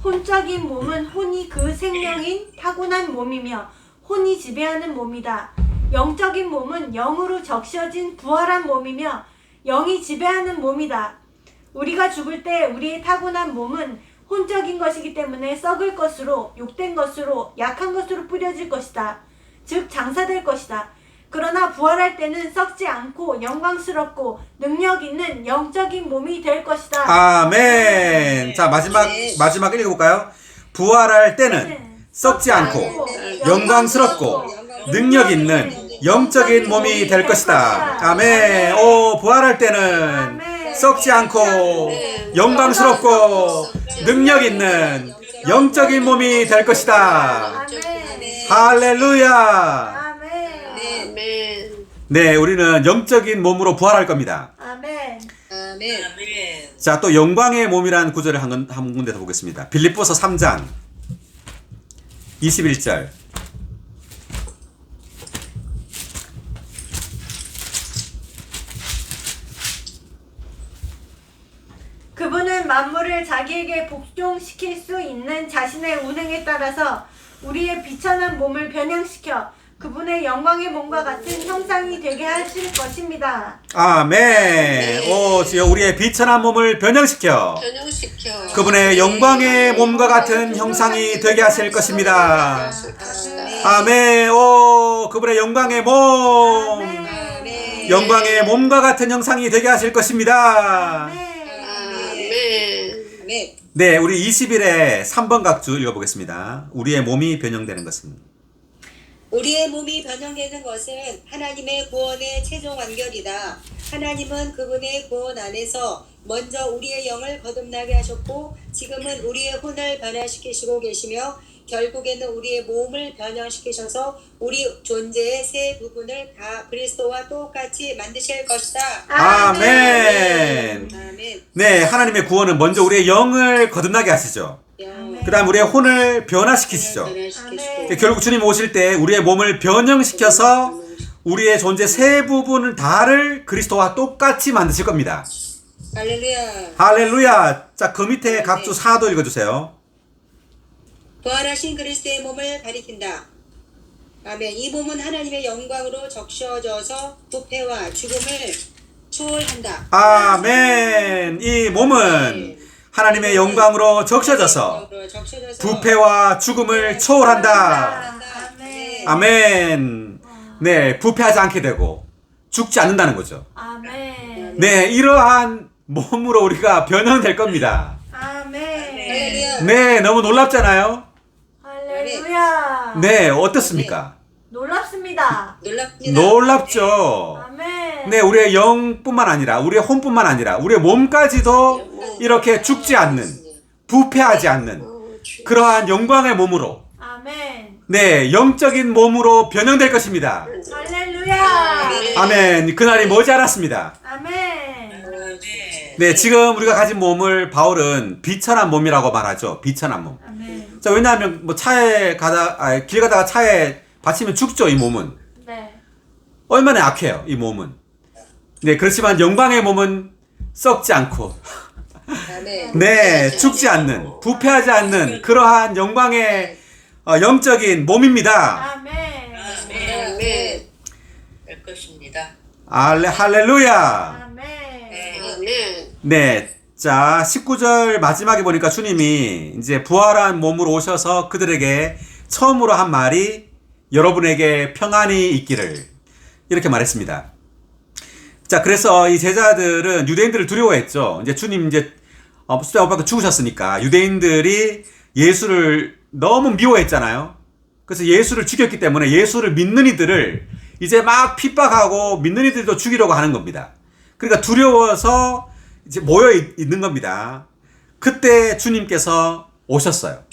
혼적인 몸은 혼이 그 생명인 타고난 몸이며 혼이 지배하는 몸이다. 영적인 몸은 영으로 적셔진 부활한 몸이며 영이 지배하는 몸이다. 우리가 죽을 때 우리의 타고난 몸은 혼적인 것이기 때문에 썩을 것으로, 욕된 것으로, 약한 것으로 뿌려질 것이다. 즉 장사될 것이다. 그러나 부활할 때는 썩지 않고 영광스럽고 능력 있는 영적인 몸이 될 것이다. 아멘. 자, 마지막 읽어볼까요? 부활할 때는 썩지 않고 영광스럽고 능력 있는 영적인 몸이 될 것이다. 아멘. 부활할 때는 썩지 않고 영광스럽고 능력 있는 영적인 몸이 될 것이다. 아멘. 할렐루야. 아멘. 네, 우리는 영적인 몸으로 부활할 겁니다. 아멘. 아멘. 아멘. 자, 또 영광의 몸이라는 구절을 한 군데 더 보겠습니다. 빌립보서 3장 21절. 그분은 만물을 자기에게 복종시킬 수 있는 자신의 운행에 따라서 우리의 비천한 몸을 변형시켜 그분의 영광의 몸과 같은 형상이 되게 하실 것입니다. 아멘. 주여 우리의 비천한 몸을 변형시켜 변형시켜 그분의 영광의 몸과 같은 형상이 되게 하실 것입니다. 아멘. 그분의 영광의 몸, 아멘. 영광의 몸과 같은 형상이 되게 하실 것입니다. 아멘. 아멘. 네, 우리 20일에 3번 각주 읽어보겠습니다. 우리의 몸이 변형되는 것은. 우리의 몸이 변형되는 것은 하나님의 구원의 최종 완결이다. 하나님은 그분의 구원 안에서 먼저 우리의 영을 거듭나게 하셨고 지금은 우리의 혼을 변화시키시고 계시며 결국에는 우리의 몸을 변형시키셔서 우리 존재의 세 부분을 다 그리스도와 똑같이 만드실 것이다. 아멘. 아멘. 네, 하나님의 구원은 먼저 우리의 영을 거듭나게 하시죠. 그 다음 우리의 혼을 변화시키시죠. 변화시키시고 결국 주님 오실 때 우리의 몸을 변형시켜서 우리의 존재 세 부분을 다를 그리스도와 똑같이 만드실 겁니다. 할렐루야. 할렐루야. 자, 그 밑에 각주 4도 읽어주세요. 부활하신 그리스도의 몸을 가리킨다. 아멘. 이 몸은 하나님의 영광으로 적셔져서 부패와 죽음을 초월한다. 아멘. 이 몸은 하나님의 영광으로 적셔져서 부패와 죽음을 초월한다. 아멘. 아멘. 네, 부패하지 않게 되고 죽지 않는다는 거죠. 아멘. 네, 이러한 몸으로 우리가 변형될 겁니다. 아멘. 할렐루야. 네, 너무 놀랍잖아요. 할렐루야. 네, 어떻습니까? 놀랍습니다. 놀랍습니다. 놀랍죠. 아멘. 네, 우리의 영뿐만 아니라 우리의 혼뿐만 아니라 우리의 몸까지도 이렇게 죽지 않는, 부패하지 않는 그러한 영광의 몸으로, 아멘. 네, 영적인 몸으로 변형될 것입니다. 할렐루야. 아멘. 그날이 머지 않았습니다. 아멘. 아멘. 네, 지금 우리가 가진 몸을 바울은 비천한 몸이라고 말하죠. 비천한 몸. 아멘. 자, 왜냐하면 뭐 길 가다가 차에 받치면 죽죠, 이 몸은. 네. 얼마나 약해요, 이 몸은. 네, 그렇지만 영광의 몸은 썩지 않고, 아멘. 네, 죽지 않는, 부패하지 않는 그러한 영광의 영적인 몸입니다. 아멘. 아멘. 아멘. 될 것입니다. 할렐루야. 아멘. 아멘. 네, 자, 19절 마지막에 보니까 주님이 이제 부활한 몸으로 오셔서 그들에게 처음으로 한 말이 여러분에게 평안이 있기를 이렇게 말했습니다. 자, 그래서 이 제자들은 유대인들을 두려워했죠. 이제 주님 이제 십자가 못 박혀 죽으셨으니까 유대인들이 예수를 너무 미워했잖아요. 그래서 예수를 죽였기 때문에 예수를 믿는 이들을 이제 막 핍박하고 믿는 이들도 죽이려고 하는 겁니다. 그러니까 두려워서 이제 모여 있는 겁니다. 그때 주님께서 오셨어요.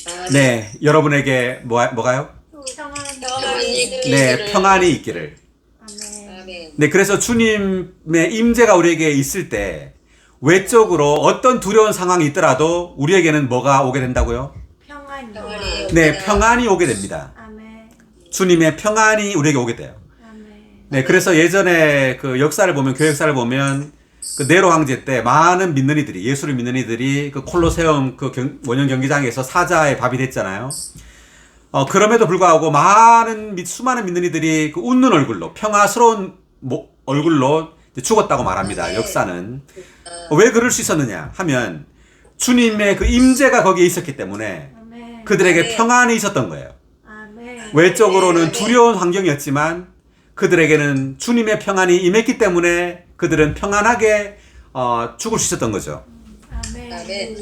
평안이 네, 여러분에게 뭐가요? 평안. 평안이 있기를. 네, 평안이 있기를. 아멘. 아멘. 네, 그래서 주님의 임재가 우리에게 있을 때 외적으로 어떤 두려운 상황이 있더라도 우리에게는 뭐가 오게 된다고요? 평안이. 평안이. 네, 평안이 오게 됩니다. 아멘. 주님의 평안이 우리에게 오게 돼요. 아멘. 네, 그래서 예전에 그 역사를 보면, 교회 역사를 보면 그 네로 황제 때 많은 믿는 이들이, 예수를 믿는 이들이 그 콜로세움 그 원형 경기장에서 사자의 밥이 됐잖아요. 그럼에도 불구하고 수많은 믿는 이들이 그 웃는 얼굴로, 평화스러운 얼굴로 이제 죽었다고 말합니다. 역사는. 왜 그럴 수 있었느냐 하면 주님의 그 임재가 거기에 있었기 때문에 아멘. 그들에게 평안이 있었던 거예요. 아멘. 외적으로는 두려운 환경이었지만 그들에게는 주님의 평안이 임했기 때문에 그들은 평안하게 죽을 수 있었던 거죠. 아멘. 아멘.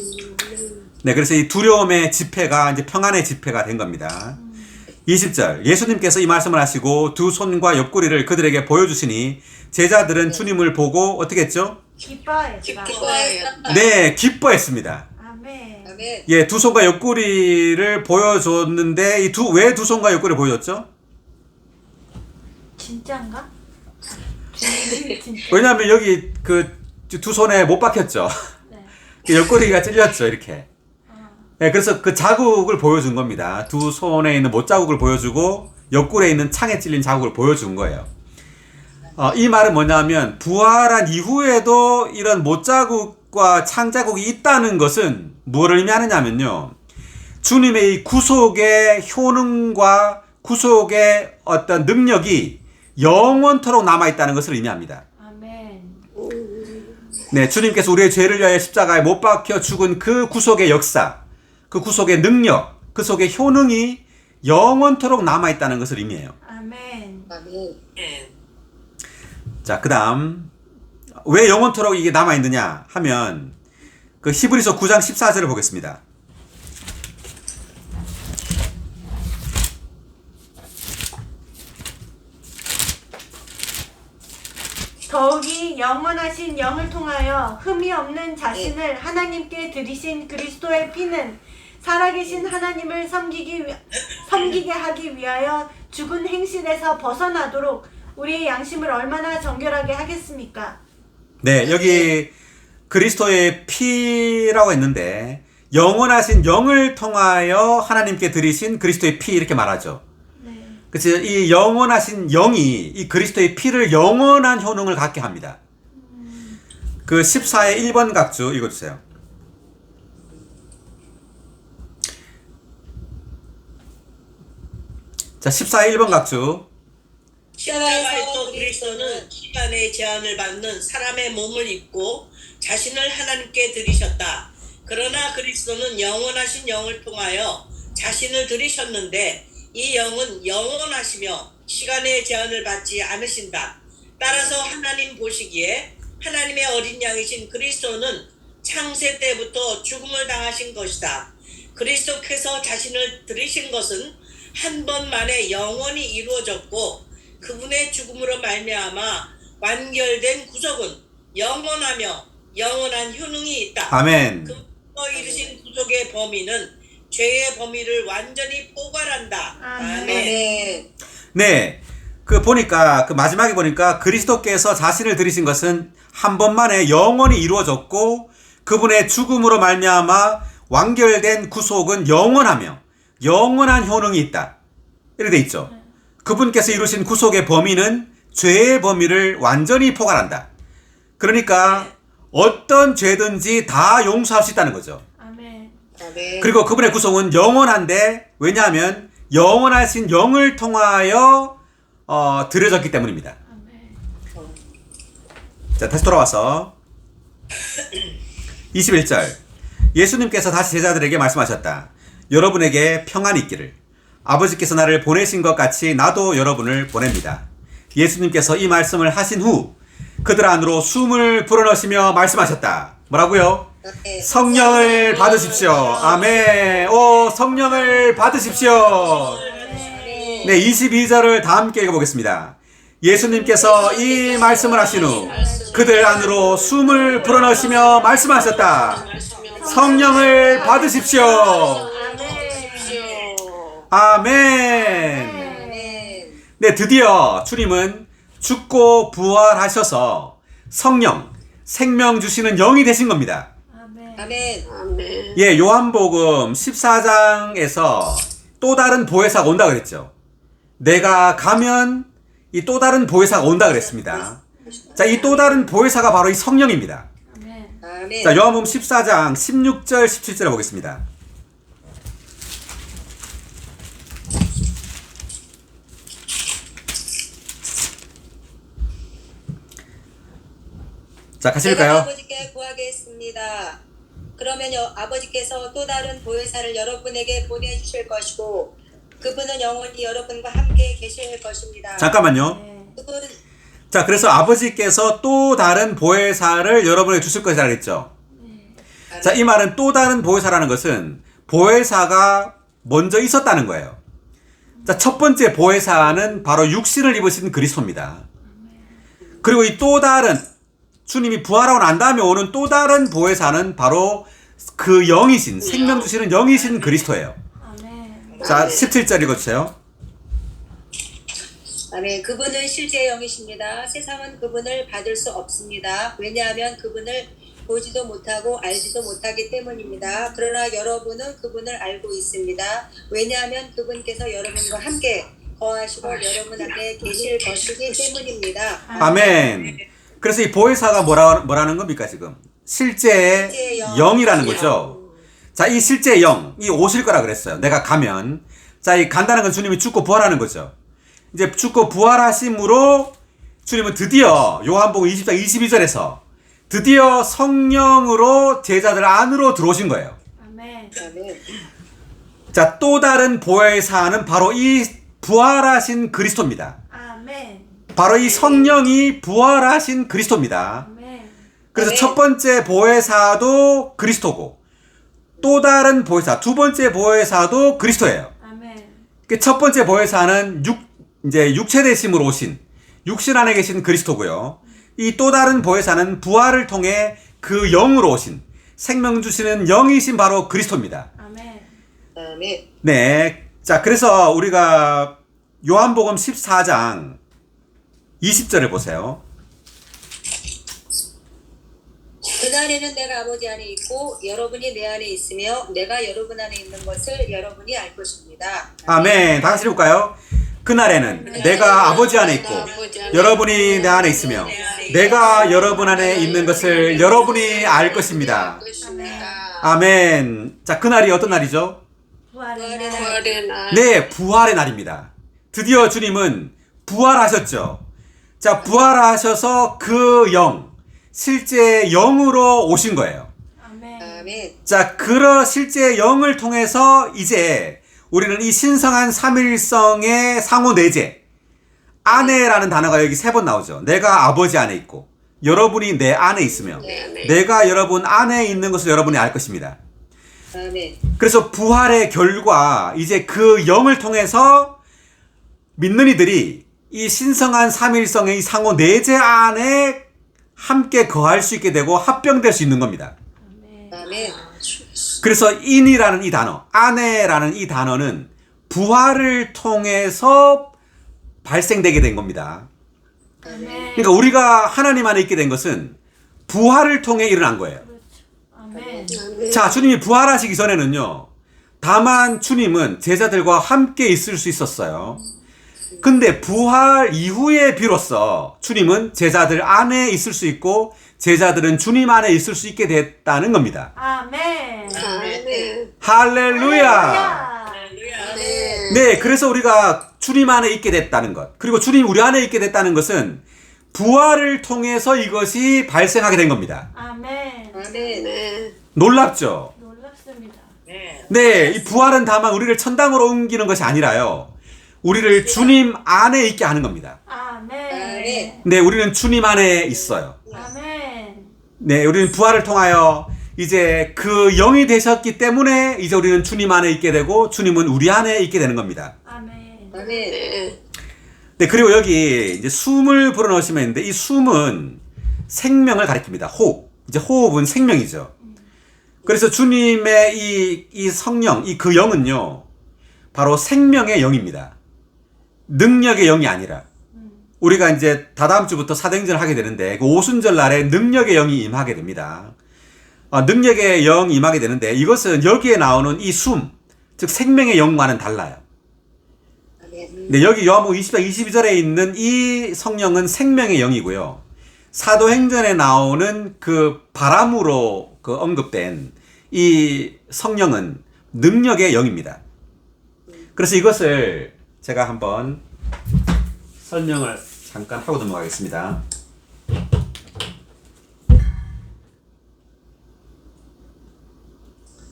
네, 그래서 이 두려움의 집회가 이제 평안의 집회가 된 겁니다. 20절, 예수님께서 이 말씀을 하시고 두 손과 옆구리를 그들에게 보여주시니 제자들은 주님을 보고 어떻게 했죠? 기뻐했다. 기뻐하였다. 네, 기뻐했습니다. 아멘. 아멘. 예, 두 손과 옆구리를 보여줬는데 왜 두 손과 옆구리를 보여줬죠? 진짜인가? 진짜. 왜냐하면 여기 그 두 손에 못 박혔죠. 네. 옆구리가 찔렸죠, 이렇게. 네, 그래서 그 자국을 보여준 겁니다. 두 손에 있는 못자국을 보여주고 옆구리에 있는 창에 찔린 자국을 보여준 거예요. 이 말은 뭐냐면 부활한 이후에도 이런 못자국과 창자국이 있다는 것은 무엇을 의미하느냐면요. 주님의 이 구속의 효능과 구속의 어떤 능력이 영원토록 남아있다는 것을 의미합니다. 아멘. 네, 주님께서 우리의 죄를 위하여 십자가에 못 박혀 죽은 그 구속의 역사, 그 구속의 능력, 그 속의 효능이 영원토록 남아있다는 것을 의미해요. 아멘. 아멘. 예. 자, 그 다음, 왜 영원토록 이게 남아있느냐 하면, 그 히브리서 9장 14절을 보겠습니다. 더욱이 영원하신 영을 통하여 흠이 없는 자신을 하나님께 드리신 그리스도의 피는 살아계신 하나님을 섬기게 하기 위하여 죽은 행실에서 벗어나도록 우리의 양심을 얼마나 정결하게 하겠습니까? 네, 여기 그리스도의 피라고 했는데, 영원하신 영을 통하여 하나님께 드리신 그리스도의 피 이렇게 말하죠. 그치, 이 영원하신 영이 이 그리스도의 피를 영원한 효능을 갖게 합니다. 그 14의 1번 각주 읽어주세요. 자, 14의 1번 각주. 십자가에서 그리스도는 시간의 제한을 받는 사람의 몸을 입고 자신을 하나님께 드리셨다. 그러나 그리스도는 영원하신 영을 통하여 자신을 드리셨는데 이 영은 영원하시며 시간의 제한을 받지 않으신다. 따라서 하나님 보시기에 하나님의 어린 양이신 그리스도는 창세 때부터 죽음을 당하신 것이다. 그리스도께서 자신을 드리신 것은 한 번만에 영원히 이루어졌고 그분의 죽음으로 말미암아 완결된 구속은 영원하며 영원한 효능이 있다. 아멘. 그분께서 이루신 구속의 범위는 죄의 범위를 완전히 포괄한다. 아멘. 아멘. 네. 그 보니까, 그 마지막에 보니까 그리스도께서 자신을 드리신 것은 한 번만에 영원히 이루어졌고 그분의 죽음으로 말미암아 완결된 구속은 영원하며 영원한 효능이 있다. 이렇게 돼 있죠. 그분께서 이루신 구속의 범위는 죄의 범위를 완전히 포괄한다. 그러니까 어떤 죄든지 다 용서할 수 있다는 거죠. 아멘. 아멘. 그리고 그분의 구속은 영원한데 왜냐하면 영원하신 영을 통하여 드려졌기 때문입니다. 아멘. 자, 다시 돌아와서 21절 예수님께서 다시 제자들에게 말씀하셨다. 여러분에게 평안이 있기를. 아버지께서 나를 보내신 것 같이 나도 여러분을 보냅니다. 예수님께서 이 말씀을 하신 후 그들 안으로 숨을 불어넣으시며 말씀하셨다. 뭐라고요? 아멘. 성령을 받으십시오. 아멘. 오, 성령을 받으십시오. 네, 22절을 다 함께 읽어보겠습니다. 예수님께서 이 말씀을 하신 후 그들 안으로 숨을 불어넣으시며 말씀하셨다. 성령을 받으십시오. 아멘. 아멘. 네, 드디어 주님은 죽고 부활하셔서 성령, 생명 주시는 영이 되신 겁니다. 아멘. 아멘. 아멘. 예, 요한복음 14장에서 또 다른 보혜사가 온다 그랬죠. 내가 가면 이 또 다른 보혜사가 온다 그랬습니다. 자, 이 또 다른 보혜사가 바로 이 성령입니다. 아멘. 아멘. 자, 요한복음 14장 16절 17절에 보겠습니다. 자, 같이 제가 읽을까요? 아버지께 구하겠습니다. 그러면 아버지께서 또 다른 보혜사를 여러분에게 보내주실 것이고 그분은 영원히 여러분과 함께 계실 것입니다. 잠깐만요. 네. 그분 자, 그래서 아버지께서 또 다른 보혜사를 여러분에게 주실 것이라 그랬죠. 자, 이 말은 또 다른 보혜사라는 것은 보혜사가 먼저 있었다는 거예요. 자, 첫 번째 보혜사는 바로 육신을 입으신 그리스도입니다. 그리고 이 또 다른 주님이 부활하고 난 다음에 오는 또 다른 보혜사는 바로 그 영이신, 생명 주시는 영이신 그리스도예요. 아멘. 자, 17절 읽어주세요. 아멘. 그분은 실제 영이십니다. 세상은 그분을 받을 수 없습니다. 왜냐하면 그분을 보지도 못하고 알지도 못하기 때문입니다. 그러나 여러분은 그분을 알고 있습니다. 왜냐하면 그분께서 여러분과 함께 거하시고 여러분 안에 계실 것이기 때문입니다. 아멘. 그래서 이 보혜사가 뭐라는 겁니까, 지금? 실제 실제 영. 영이라는 거죠. 자, 이 실제 영, 이 오실 거라 그랬어요. 내가 가면. 자, 이 간다는 건 주님이 죽고 부활하는 거죠. 이제 죽고 부활하심으로 주님은 드디어 요한복음 20장 22절에서 드디어 성령으로 제자들 안으로 들어오신 거예요. 아멘. 아멘. 자, 또 다른 보혜사는 바로 이 부활하신 그리스도입니다. 아멘. 바로 이 성령이 부활하신 그리스도입니다. 아멘. 그래서 아멘. 첫 번째 보혜사도 그리스도고 또 다른 보혜사, 두 번째 보혜사도 그리스도예요. 아멘. 그 첫 번째 보혜사는 이제 육체 대심으로 오신 육신 안에 계신 그리스도고요. 이 또 다른 보혜사는 부활을 통해 그 영으로 오신 생명 주시는 영이신 바로 그리스도입니다. 아멘. 아멘. 네. 자, 그래서 우리가 요한복음 14장 20절을 보세요. 그날에는 내가 아버지 안에 있고 여러분이 내 안에 있으며 내가 여러분 안에 있는 것을 여러분이 알 것입니다. 아멘. 다 같이 읽을까요? 그날에는 내가 아버지 안에 있고 여러분이 내 안에 있으며 내가 여러분 안에 있는 것을 여러분이 알 것입니다. 아멘. 자, 그날이 어떤 날이죠? 부활의 날. 부활의 날. 네, 부활의 날입니다. 드디어 주님은 부활하셨죠. 자, 부활하셔서 그 영, 실제 영으로 오신 거예요. 아멘. 아멘. 자, 그런 실제 영을 통해서 이제 우리는 이 신성한 삼일성의 상호 내재, 아내라는 단어가 여기 3번 나오죠. 내가 아버지 안에 있고 여러분이 내 안에 있으며 네. 내가 여러분 안에 있는 것을 여러분이 알 것입니다. 아멘. 그래서 부활의 결과 이제 그 영을 통해서 믿는 이들이 이 신성한 삼일성의 이 상호 내재 안에 함께 거할 수 있게 되고 합병될 수 있는 겁니다. 아멘. 아멘. 그래서 인이라는 이 단어, 아내라는 이 단어는 부활을 통해서 발생되게 된 겁니다. 아멘. 그러니까 우리가 하나님 안에 있게 된 것은 부활을 통해 일어난 거예요. 아멘. 자, 주님이 부활하시기 전에는요, 다만 주님은 제자들과 함께 있을 수 있었어요. 근데 부활 이후에 비로소 주님은 제자들 안에 있을 수 있고 제자들은 주님 안에 있을 수 있게 됐다는 겁니다. 아멘. 아멘. 할렐루야! 아멘. 네, 그래서 우리가 주님 안에 있게 됐다는 것, 그리고 주님 우리 안에 있게 됐다는 것은 부활을 통해서 이것이 발생하게 된 겁니다. 아멘. 아멘. 네. 놀랍죠? 놀랍습니다. 네, 이 부활은 다만 우리를 천당으로 옮기는 것이 아니라요, 우리를 주님 안에 있게 하는 겁니다. 아멘. 네, 우리는 주님 안에 있어요. 아멘. 네, 우리는 부활을 통하여 이제 그 영이 되셨기 때문에 이제 우리는 주님 안에 있게 되고 주님은 우리 안에 있게 되는 겁니다. 아멘. 아멘. 네. 네, 그리고 여기 이제 숨을 불어넣으시면 있는데 이 숨은 생명을 가리킵니다. 호흡. 이제 호흡은 생명이죠. 그래서 주님의 이 성령, 이 그 영은요, 바로 생명의 영입니다. 능력의 영이 아니라. 우리가 이제 다다음 주부터 사도행전을 하게 되는데 그 오순절 날에 능력의 영이 임하게 됩니다. 능력의 영이 임하게 되는데 이것은 여기에 나오는 이 숨, 즉 생명의 영과는 달라요. 근데 여기 요한복음 20장 22절에 있는 이 성령은 생명의 영이고요. 사도행전에 나오는 그 바람으로 그 언급된 이 성령은 능력의 영입니다. 그래서 이것을 제가 한번 설명을 잠깐 하고 넘어가겠습니다.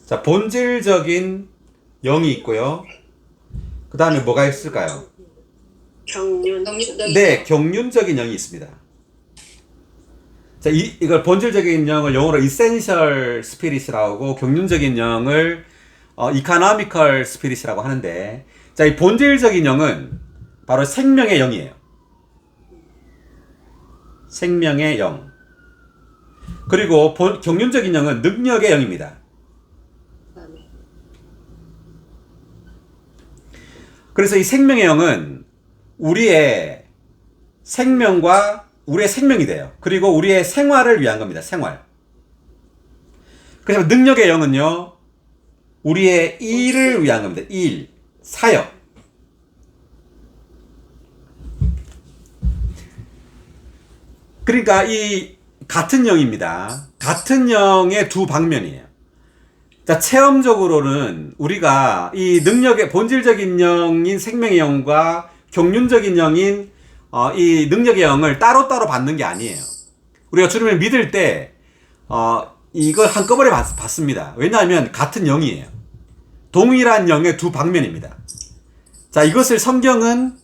자, 본질적인 영이 있고요. 그 다음에 뭐가 있을까요? 경륜. 네, 경륜적인 영이 있습니다. 자, 이걸 본질적인 영을 영어로 essential spirit이라고 하고 경륜적인 영을 economical spirit이라고 하는데, 자, 이 본질적인 영은 바로 생명의 영이에요. 생명의 영. 그리고 경륜적인 영은 능력의 영입니다. 그래서 이 생명의 영은 우리의 생명과 우리의 생명이 돼요. 그리고 우리의 생활을 위한 겁니다. 생활. 그래서 능력의 영은요, 우리의 일을 위한 겁니다. 일, 사역. 그러니까 이 같은 영입니다. 같은 영의 두 방면이에요. 자, 체험적으로는 우리가 이 능력의 본질적인 영인 생명의 영과 경륜적인 영인 이 능력의 영을 따로따로 받는 게 아니에요. 우리가 주님을 믿을 때 이걸 한꺼번에 받습니다. 왜냐하면 같은 영이에요. 동일한 영의 두 방면입니다. 자, 이것을 성경은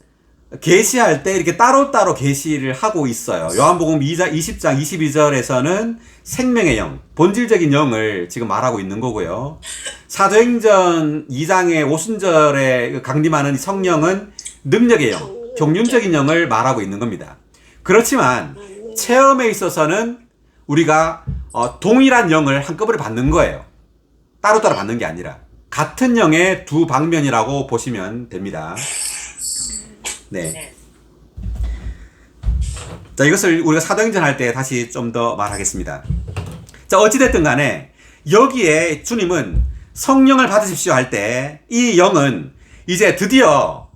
계시할 때 이렇게 따로따로 계시를 하고 있어요. 요한복음 20장 22절에서는 생명의 영, 본질적인 영을 지금 말하고 있는 거고요. 사도행전 2장의 오순절에 강림하는 성령은 능력의 영, 경륜적인 영을 말하고 있는 겁니다. 그렇지만 체험에 있어서는 우리가 동일한 영을 한꺼번에 받는 거예요. 따로따로 받는 게 아니라 같은 영의 두 방면이라고 보시면 됩니다. 네. 자, 이것을 우리가 사도행전 할 때 다시 좀 더 말하겠습니다. 자, 어찌됐든 간에 여기에 주님은 성령을 받으십시오 할 때 이 영은 이제 드디어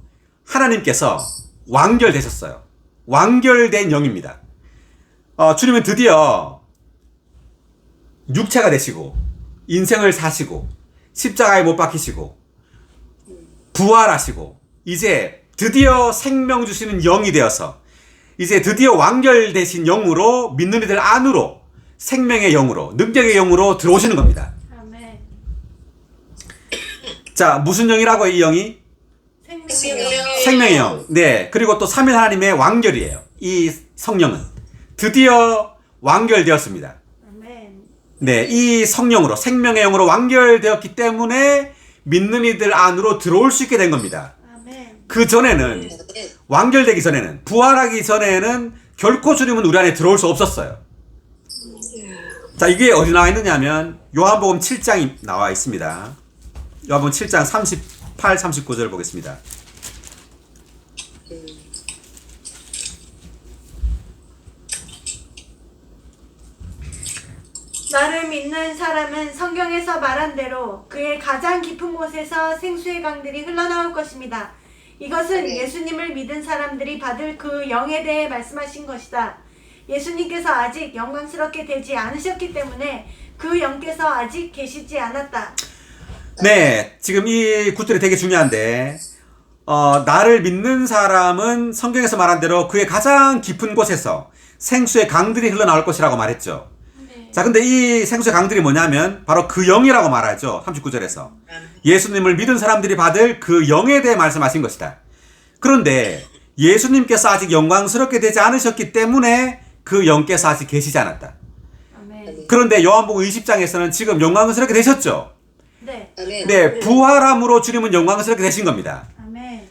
하나님께서 완결되셨어요. 완결된 영입니다. 주님은 드디어 육체가 되시고 인생을 사시고 십자가에 못 박히시고 부활하시고 이제 드디어 생명 주시는 영이 되어서 이제 드디어 완결되신 영으로 믿는 이들 안으로 생명의 영으로 능력의 영으로 들어오시는 겁니다. 아멘. 자, 무슨 영이라고요? 이 영이? 생명의 영. 네. 그리고 또 3일 하나님의 완결이에요. 이 성령은 드디어 완결되었습니다. 아멘. 네, 이 성령으로 생명의 영으로 완결되었기 때문에 믿는 이들 안으로 들어올 수 있게 된 겁니다. 아멘. 그 전에는 완결되기 전에는 부활하기 전에는 결코 주님은 우리 안에 들어올 수 없었어요. 자, 이게 어디 나와 있느냐면 요한복음 7장이 나와 있습니다. 요한복음 7장 38, 39절 보겠습니다. 나를 믿는 사람은 성경에서 말한 대로 그의 가장 깊은 곳에서 생수의 강들이 흘러나올 것입니다. 이것은 예수님을 믿은 사람들이 받을 그 영에 대해 말씀하신 것이다. 예수님께서 아직 영광스럽게 되지 않으셨기 때문에 그 영께서 아직 계시지 않았다. 네, 지금 이 구절이 되게 중요한데 나를 믿는 사람은 성경에서 말한 대로 그의 가장 깊은 곳에서 생수의 강들이 흘러나올 것이라고 말했죠. 네. 자, 근데 이 생수의 강들이 뭐냐면 바로 그 영이라고 말하죠. 39절에서 예수님을 믿은 사람들이 받을 그 영에 대해 말씀하신 것이다. 그런데 예수님께서 아직 영광스럽게 되지 않으셨기 때문에 그 영께서 아직 계시지 않았다. 아멘. 그런데 요한복음 20장에서는 지금 영광스럽게 되셨죠. 네. 네, 부활함으로 주님은 영광스럽게 되신 겁니다. 아멘.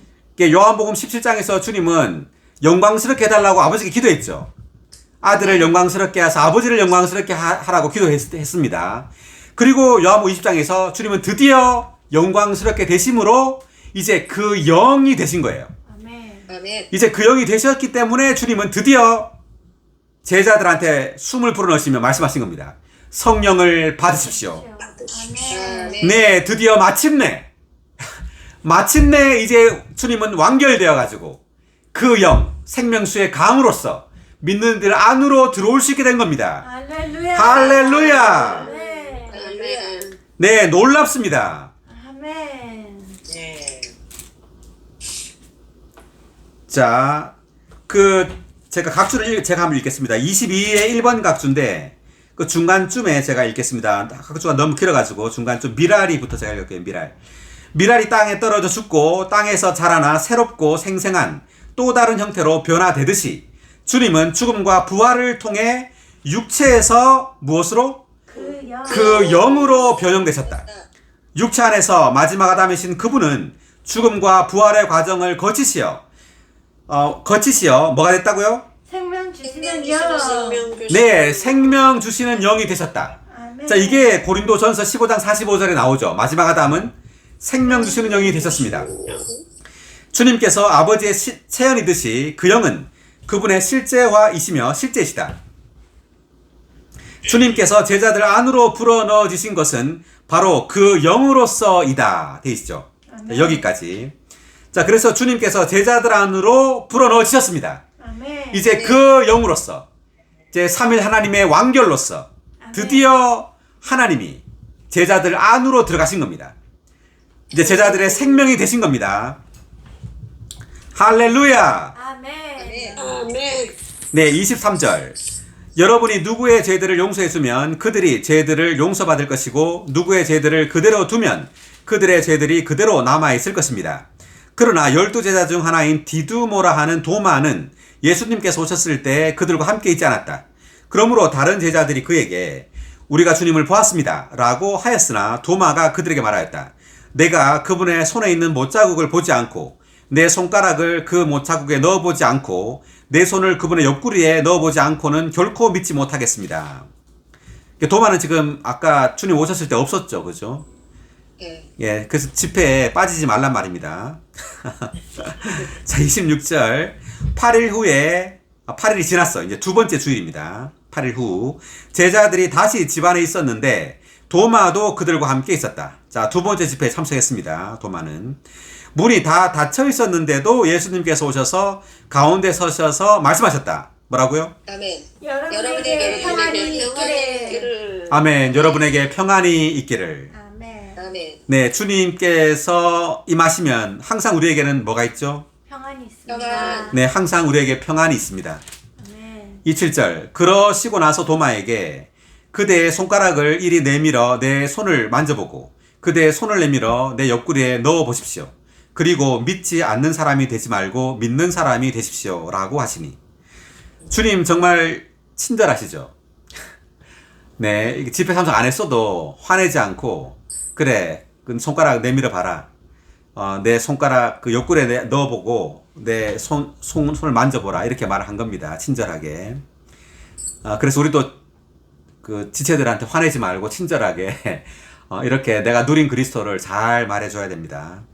요한복음 17장에서 주님은 영광스럽게 해달라고 아버지께 기도했죠. 아들을 영광스럽게 하사 아버지를 영광스럽게 하라고 기도했습니다. 그리고 요한복음 20장에서 주님은 드디어 영광스럽게 되심으로 이제 그 영이 되신 거예요. 아멘. 아멘. 이제 그 영이 되셨기 때문에 주님은 드디어 제자들한테 숨을 불어넣으시며 말씀하신 겁니다. 성령을 받으십시오. 아멘. 네, 드디어 마침내 이제 주님은 완결되어 가지고 그 영, 생명수의 강으로서 믿는 들 안으로 들어올 수 있게 된 겁니다. 할렐루야. 할렐루야. 네. 아멘. 네, 놀랍습니다. 아멘. 네. 자, 제가 각주를 제가 한번 읽겠습니다. 22의 1번 각주인데 그 중간쯤에 제가 읽겠습니다. 각주가 너무 길어가지고 중간쯤 미랄이부터 제가 읽을게요. 미랄이 땅에 떨어져 죽고 땅에서 자라나 새롭고 생생한 또 다른 형태로 변화되듯이 주님은 죽음과 부활을 통해 육체에서 무엇으로? 그 영으로 변형되셨다. 육체 안에서 마지막 아담이신 그분은 죽음과 부활의 과정을 거치시어 뭐가 됐다고요? 생명 주시는 생명 영. 생명 주시는 네, 생명 주시는 영이 되셨다. 아멘. 자, 이게 고린도전서 15장 45절에 나오죠. 마지막 아담은 생명 주시는 영이 되셨습니다. 주님께서 아버지의 체현이듯이 그 영은 그분의 실제화이시며 실제시다. 주님께서 제자들 안으로 불어넣어주신 것은 바로 그 영으로서이다. 되어 있죠. 자, 여기까지. 자, 그래서 주님께서 제자들 안으로 불어넣어주셨습니다. 아멘. 이제 그 영으로서 이제 삼일 하나님의 완결로서 드디어 하나님이 제자들 안으로 들어가신 겁니다. 이제 제자들의 생명이 되신 겁니다. 할렐루야. 아멘. 아멘. 네, 23절. 여러분이 누구의 죄들을 용서해주면 그들이 죄들을 용서받을 것이고 누구의 죄들을 그대로 두면 그들의 죄들이 그대로 남아있을 것입니다. 그러나 12제자 중 하나인 디두모라 하는 도마는 예수님께서 오셨을 때 그들과 함께 있지 않았다. 그러므로 다른 제자들이 그에게 우리가 주님을 보았습니다 라고 하였으나 도마가 그들에게 말하였다. 내가 그분의 손에 있는 못자국을 보지 않고 내 손가락을 그 못자국에 넣어보지 않고 내 손을 그분의 옆구리에 넣어보지 않고는 결코 믿지 못하겠습니다. 도마는 지금 아까 주님 오셨을 때 없었죠. 그죠? 예. 예, 그래서 집회에 빠지지 말란 말입니다. 자, 26절. 8일이 지났어. 이제 두 번째 주일입니다. 8일 후. 제자들이 다시 집안에 있었는데 도마도 그들과 함께 있었다. 자, 두 번째 집회에 참석했습니다. 도마는. 문이 다 닫혀 있었는데도 예수님께서 오셔서 가운데 서셔서 말씀하셨다. 뭐라고요? 아멘. 여러분에게 평안이 있기를. 있기를. 아멘. 여러분에게 평안이 있기를. 아멘. 아멘. 네, 주님께서 임하시면 항상 우리에게는 뭐가 있죠? 평안이 있습니다. 평안. 네, 항상 우리에게 평안이 있습니다. 아멘. 27절. 그러시고 나서 도마에게 그대의 손가락을 이리 내밀어 내 손을 만져보고 그대의 손을 내밀어 내 옆구리에 넣어 보십시오. 그리고 믿지 않는 사람이 되지 말고 믿는 사람이 되십시오. 라고 하시니. 주님 정말 친절하시죠? 네, 집회 참석 안 했어도 화내지 않고, 그래, 그 손가락 내밀어 봐라. 내 손가락 그 옆구리에 넣어보고, 내 손을 만져보라. 이렇게 말을 한 겁니다. 친절하게. 그래서 우리도 그 지체들한테 화내지 말고 친절하게, 이렇게 내가 누린 그리스도를 잘 말해줘야 됩니다.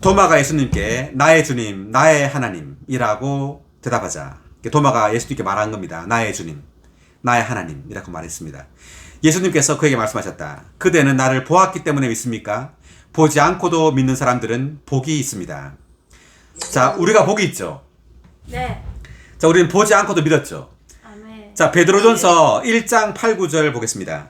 도마가 예수님께 나의 주님, 나의 하나님이라고 대답하자. 도마가 예수님께 말한 겁니다. 나의 주님, 나의 하나님이라고 말했습니다. 예수님께서 그에게 말씀하셨다. 그대는 나를 보았기 때문에 믿습니까? 보지 않고도 믿는 사람들은 복이 있습니다. 자, 우리가 복이 있죠. 네. 자, 우리는 보지 않고도 믿었죠. 아멘. 자, 베드로전서 1장 8, 9절 보겠습니다.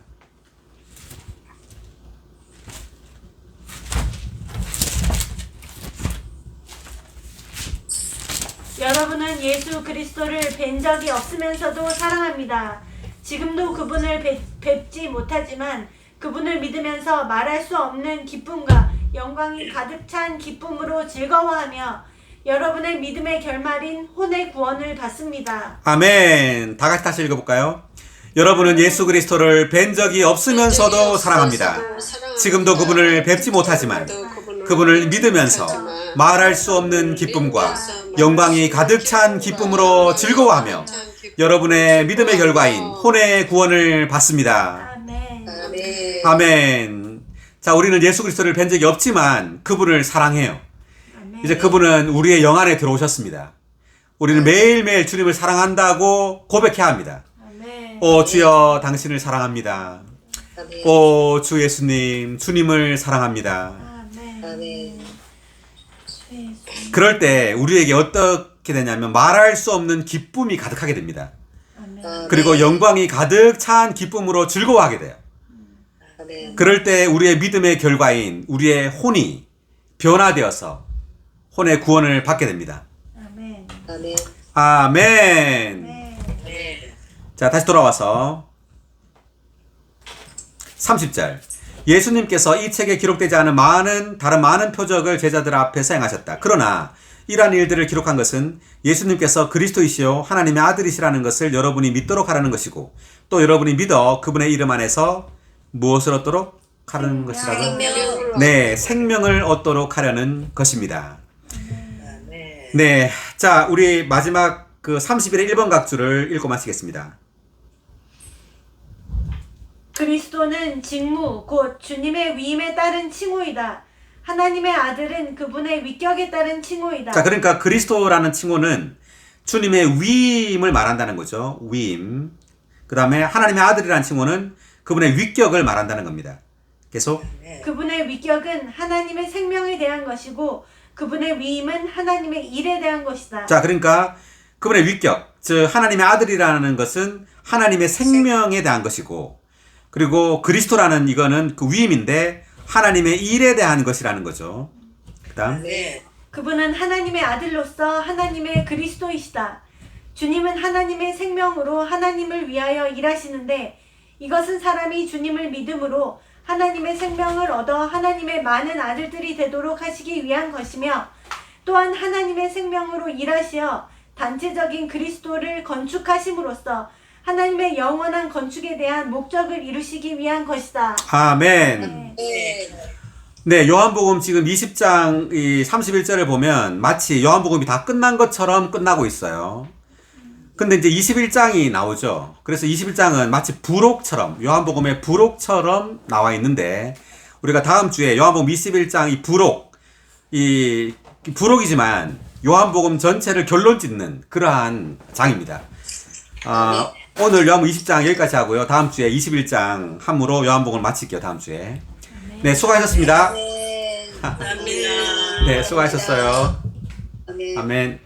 여러분은 예수 그리스도를 뵌 적이 없으면서도 사랑합니다. 지금도 그분을 뵙지 못하지만 그분을 믿으면서 말할 수 없는 기쁨과 영광이 가득 찬 기쁨으로 즐거워하며 여러분의 믿음의 결말인 혼의 구원을 받습니다. 아멘. 다 같이 다시 읽어볼까요? 여러분은 예수 그리스도를 뵌 적이 없으면서도 사랑합니다. 지금도 그분을 뵙지 못하지만 그분을 믿으면서 말할 수 없는 기쁨과 영광이 가득 찬 기쁨으로 즐거워하며 여러분의 믿음의 결과인 혼의 구원을 받습니다. 아멘. 아멘. 아멘. 자, 우리는 예수 그리스도를 뵌 적이 없지만 그분을 사랑해요. 아멘. 이제 그분은 우리의 영 안에 들어오셨습니다. 우리는 매일매일 주님을 사랑한다고 고백해야 합니다. 아멘. 오 주여 당신을 사랑합니다. 아멘. 오 주 예수님 주님을 사랑합니다. 아멘. 아멘. 주 예수. 그럴 때 우리에게 어떻게 되냐면 말할 수 없는 기쁨이 가득하게 됩니다. 아멘. 그리고 영광이 가득 찬 기쁨으로 즐거워하게 돼요. 아멘. 그럴 때 우리의 믿음의 결과인 우리의 혼이 변화되어서 혼의 구원을 받게 됩니다. 아멘. 아멘. 아멘. 네. 네. 자, 다시 돌아와서 30절. 예수님께서 이 책에 기록되지 않은 다른 많은 표적을 제자들 앞에서 행하셨다. 그러나 이러한 일들을 기록한 것은 예수님께서 그리스도이시요 하나님의 아들이시라는 것을 여러분이 믿도록 하라는 것이고 또 여러분이 믿어 그분의 이름 안에서 무엇을 얻도록 하라는 것이라고? 생명으로. 네, 생명을 얻도록 하려는 것입니다. 네. 네, 자, 우리 마지막 그 30일의 1번 각주를 읽고 마치겠습니다. 그리스도는 직무 곧 주님의 위임에 따른 칭호이다. 하나님의 아들은 그분의 위격에 따른 칭호이다. 자, 그러니까 그리스도라는 칭호는 주님의 위임을 말한다는 거죠. 위임. 그 다음에 하나님의 아들이라는 칭호는 그분의 위격을 말한다는 겁니다. 계속. 그분의 위격은 하나님의 생명에 대한 것이고 그분의 위임은 하나님의 일에 대한 것이다. 자, 그러니까 그분의 위격, 즉 하나님의 아들이라는 것은 하나님의 생명에 대한 것이고 그리고 그리스도라는 이거는 그 위임인데 하나님의 일에 대한 것이라는 거죠. 그 다음. 네. 그분은 하나님의 아들로서 하나님의 그리스도이시다. 주님은 하나님의 생명으로 하나님을 위하여 일하시는데 이것은 사람이 주님을 믿음으로 하나님의 생명을 얻어 하나님의 많은 아들들이 되도록 하시기 위한 것이며 또한 하나님의 생명으로 일하시어 단체적인 그리스도를 건축하심으로써 하나님의 영원한 건축에 대한 목적을 이루시기 위한 것이다. 아멘. 네. 네, 요한복음 지금 20장 31절을 보면 마치 요한복음이 다 끝난 것처럼 끝나고 있어요. 근데 이제 21장이 나오죠. 그래서 21장은 마치 부록처럼, 요한복음의 부록처럼 나와 있는데, 우리가 다음 주에 요한복음 21장 이 부록이지만, 요한복음 전체를 결론 짓는 그러한 장입니다. 오늘 요한복음 20장 여기까지 하고요. 다음 주에 21장 함으로 요한복음을 마칠게요. 다음 주에. 네, 수고하셨습니다. 아멘. 감사합니다. 네, 수고하셨어요. 아멘. 아멘.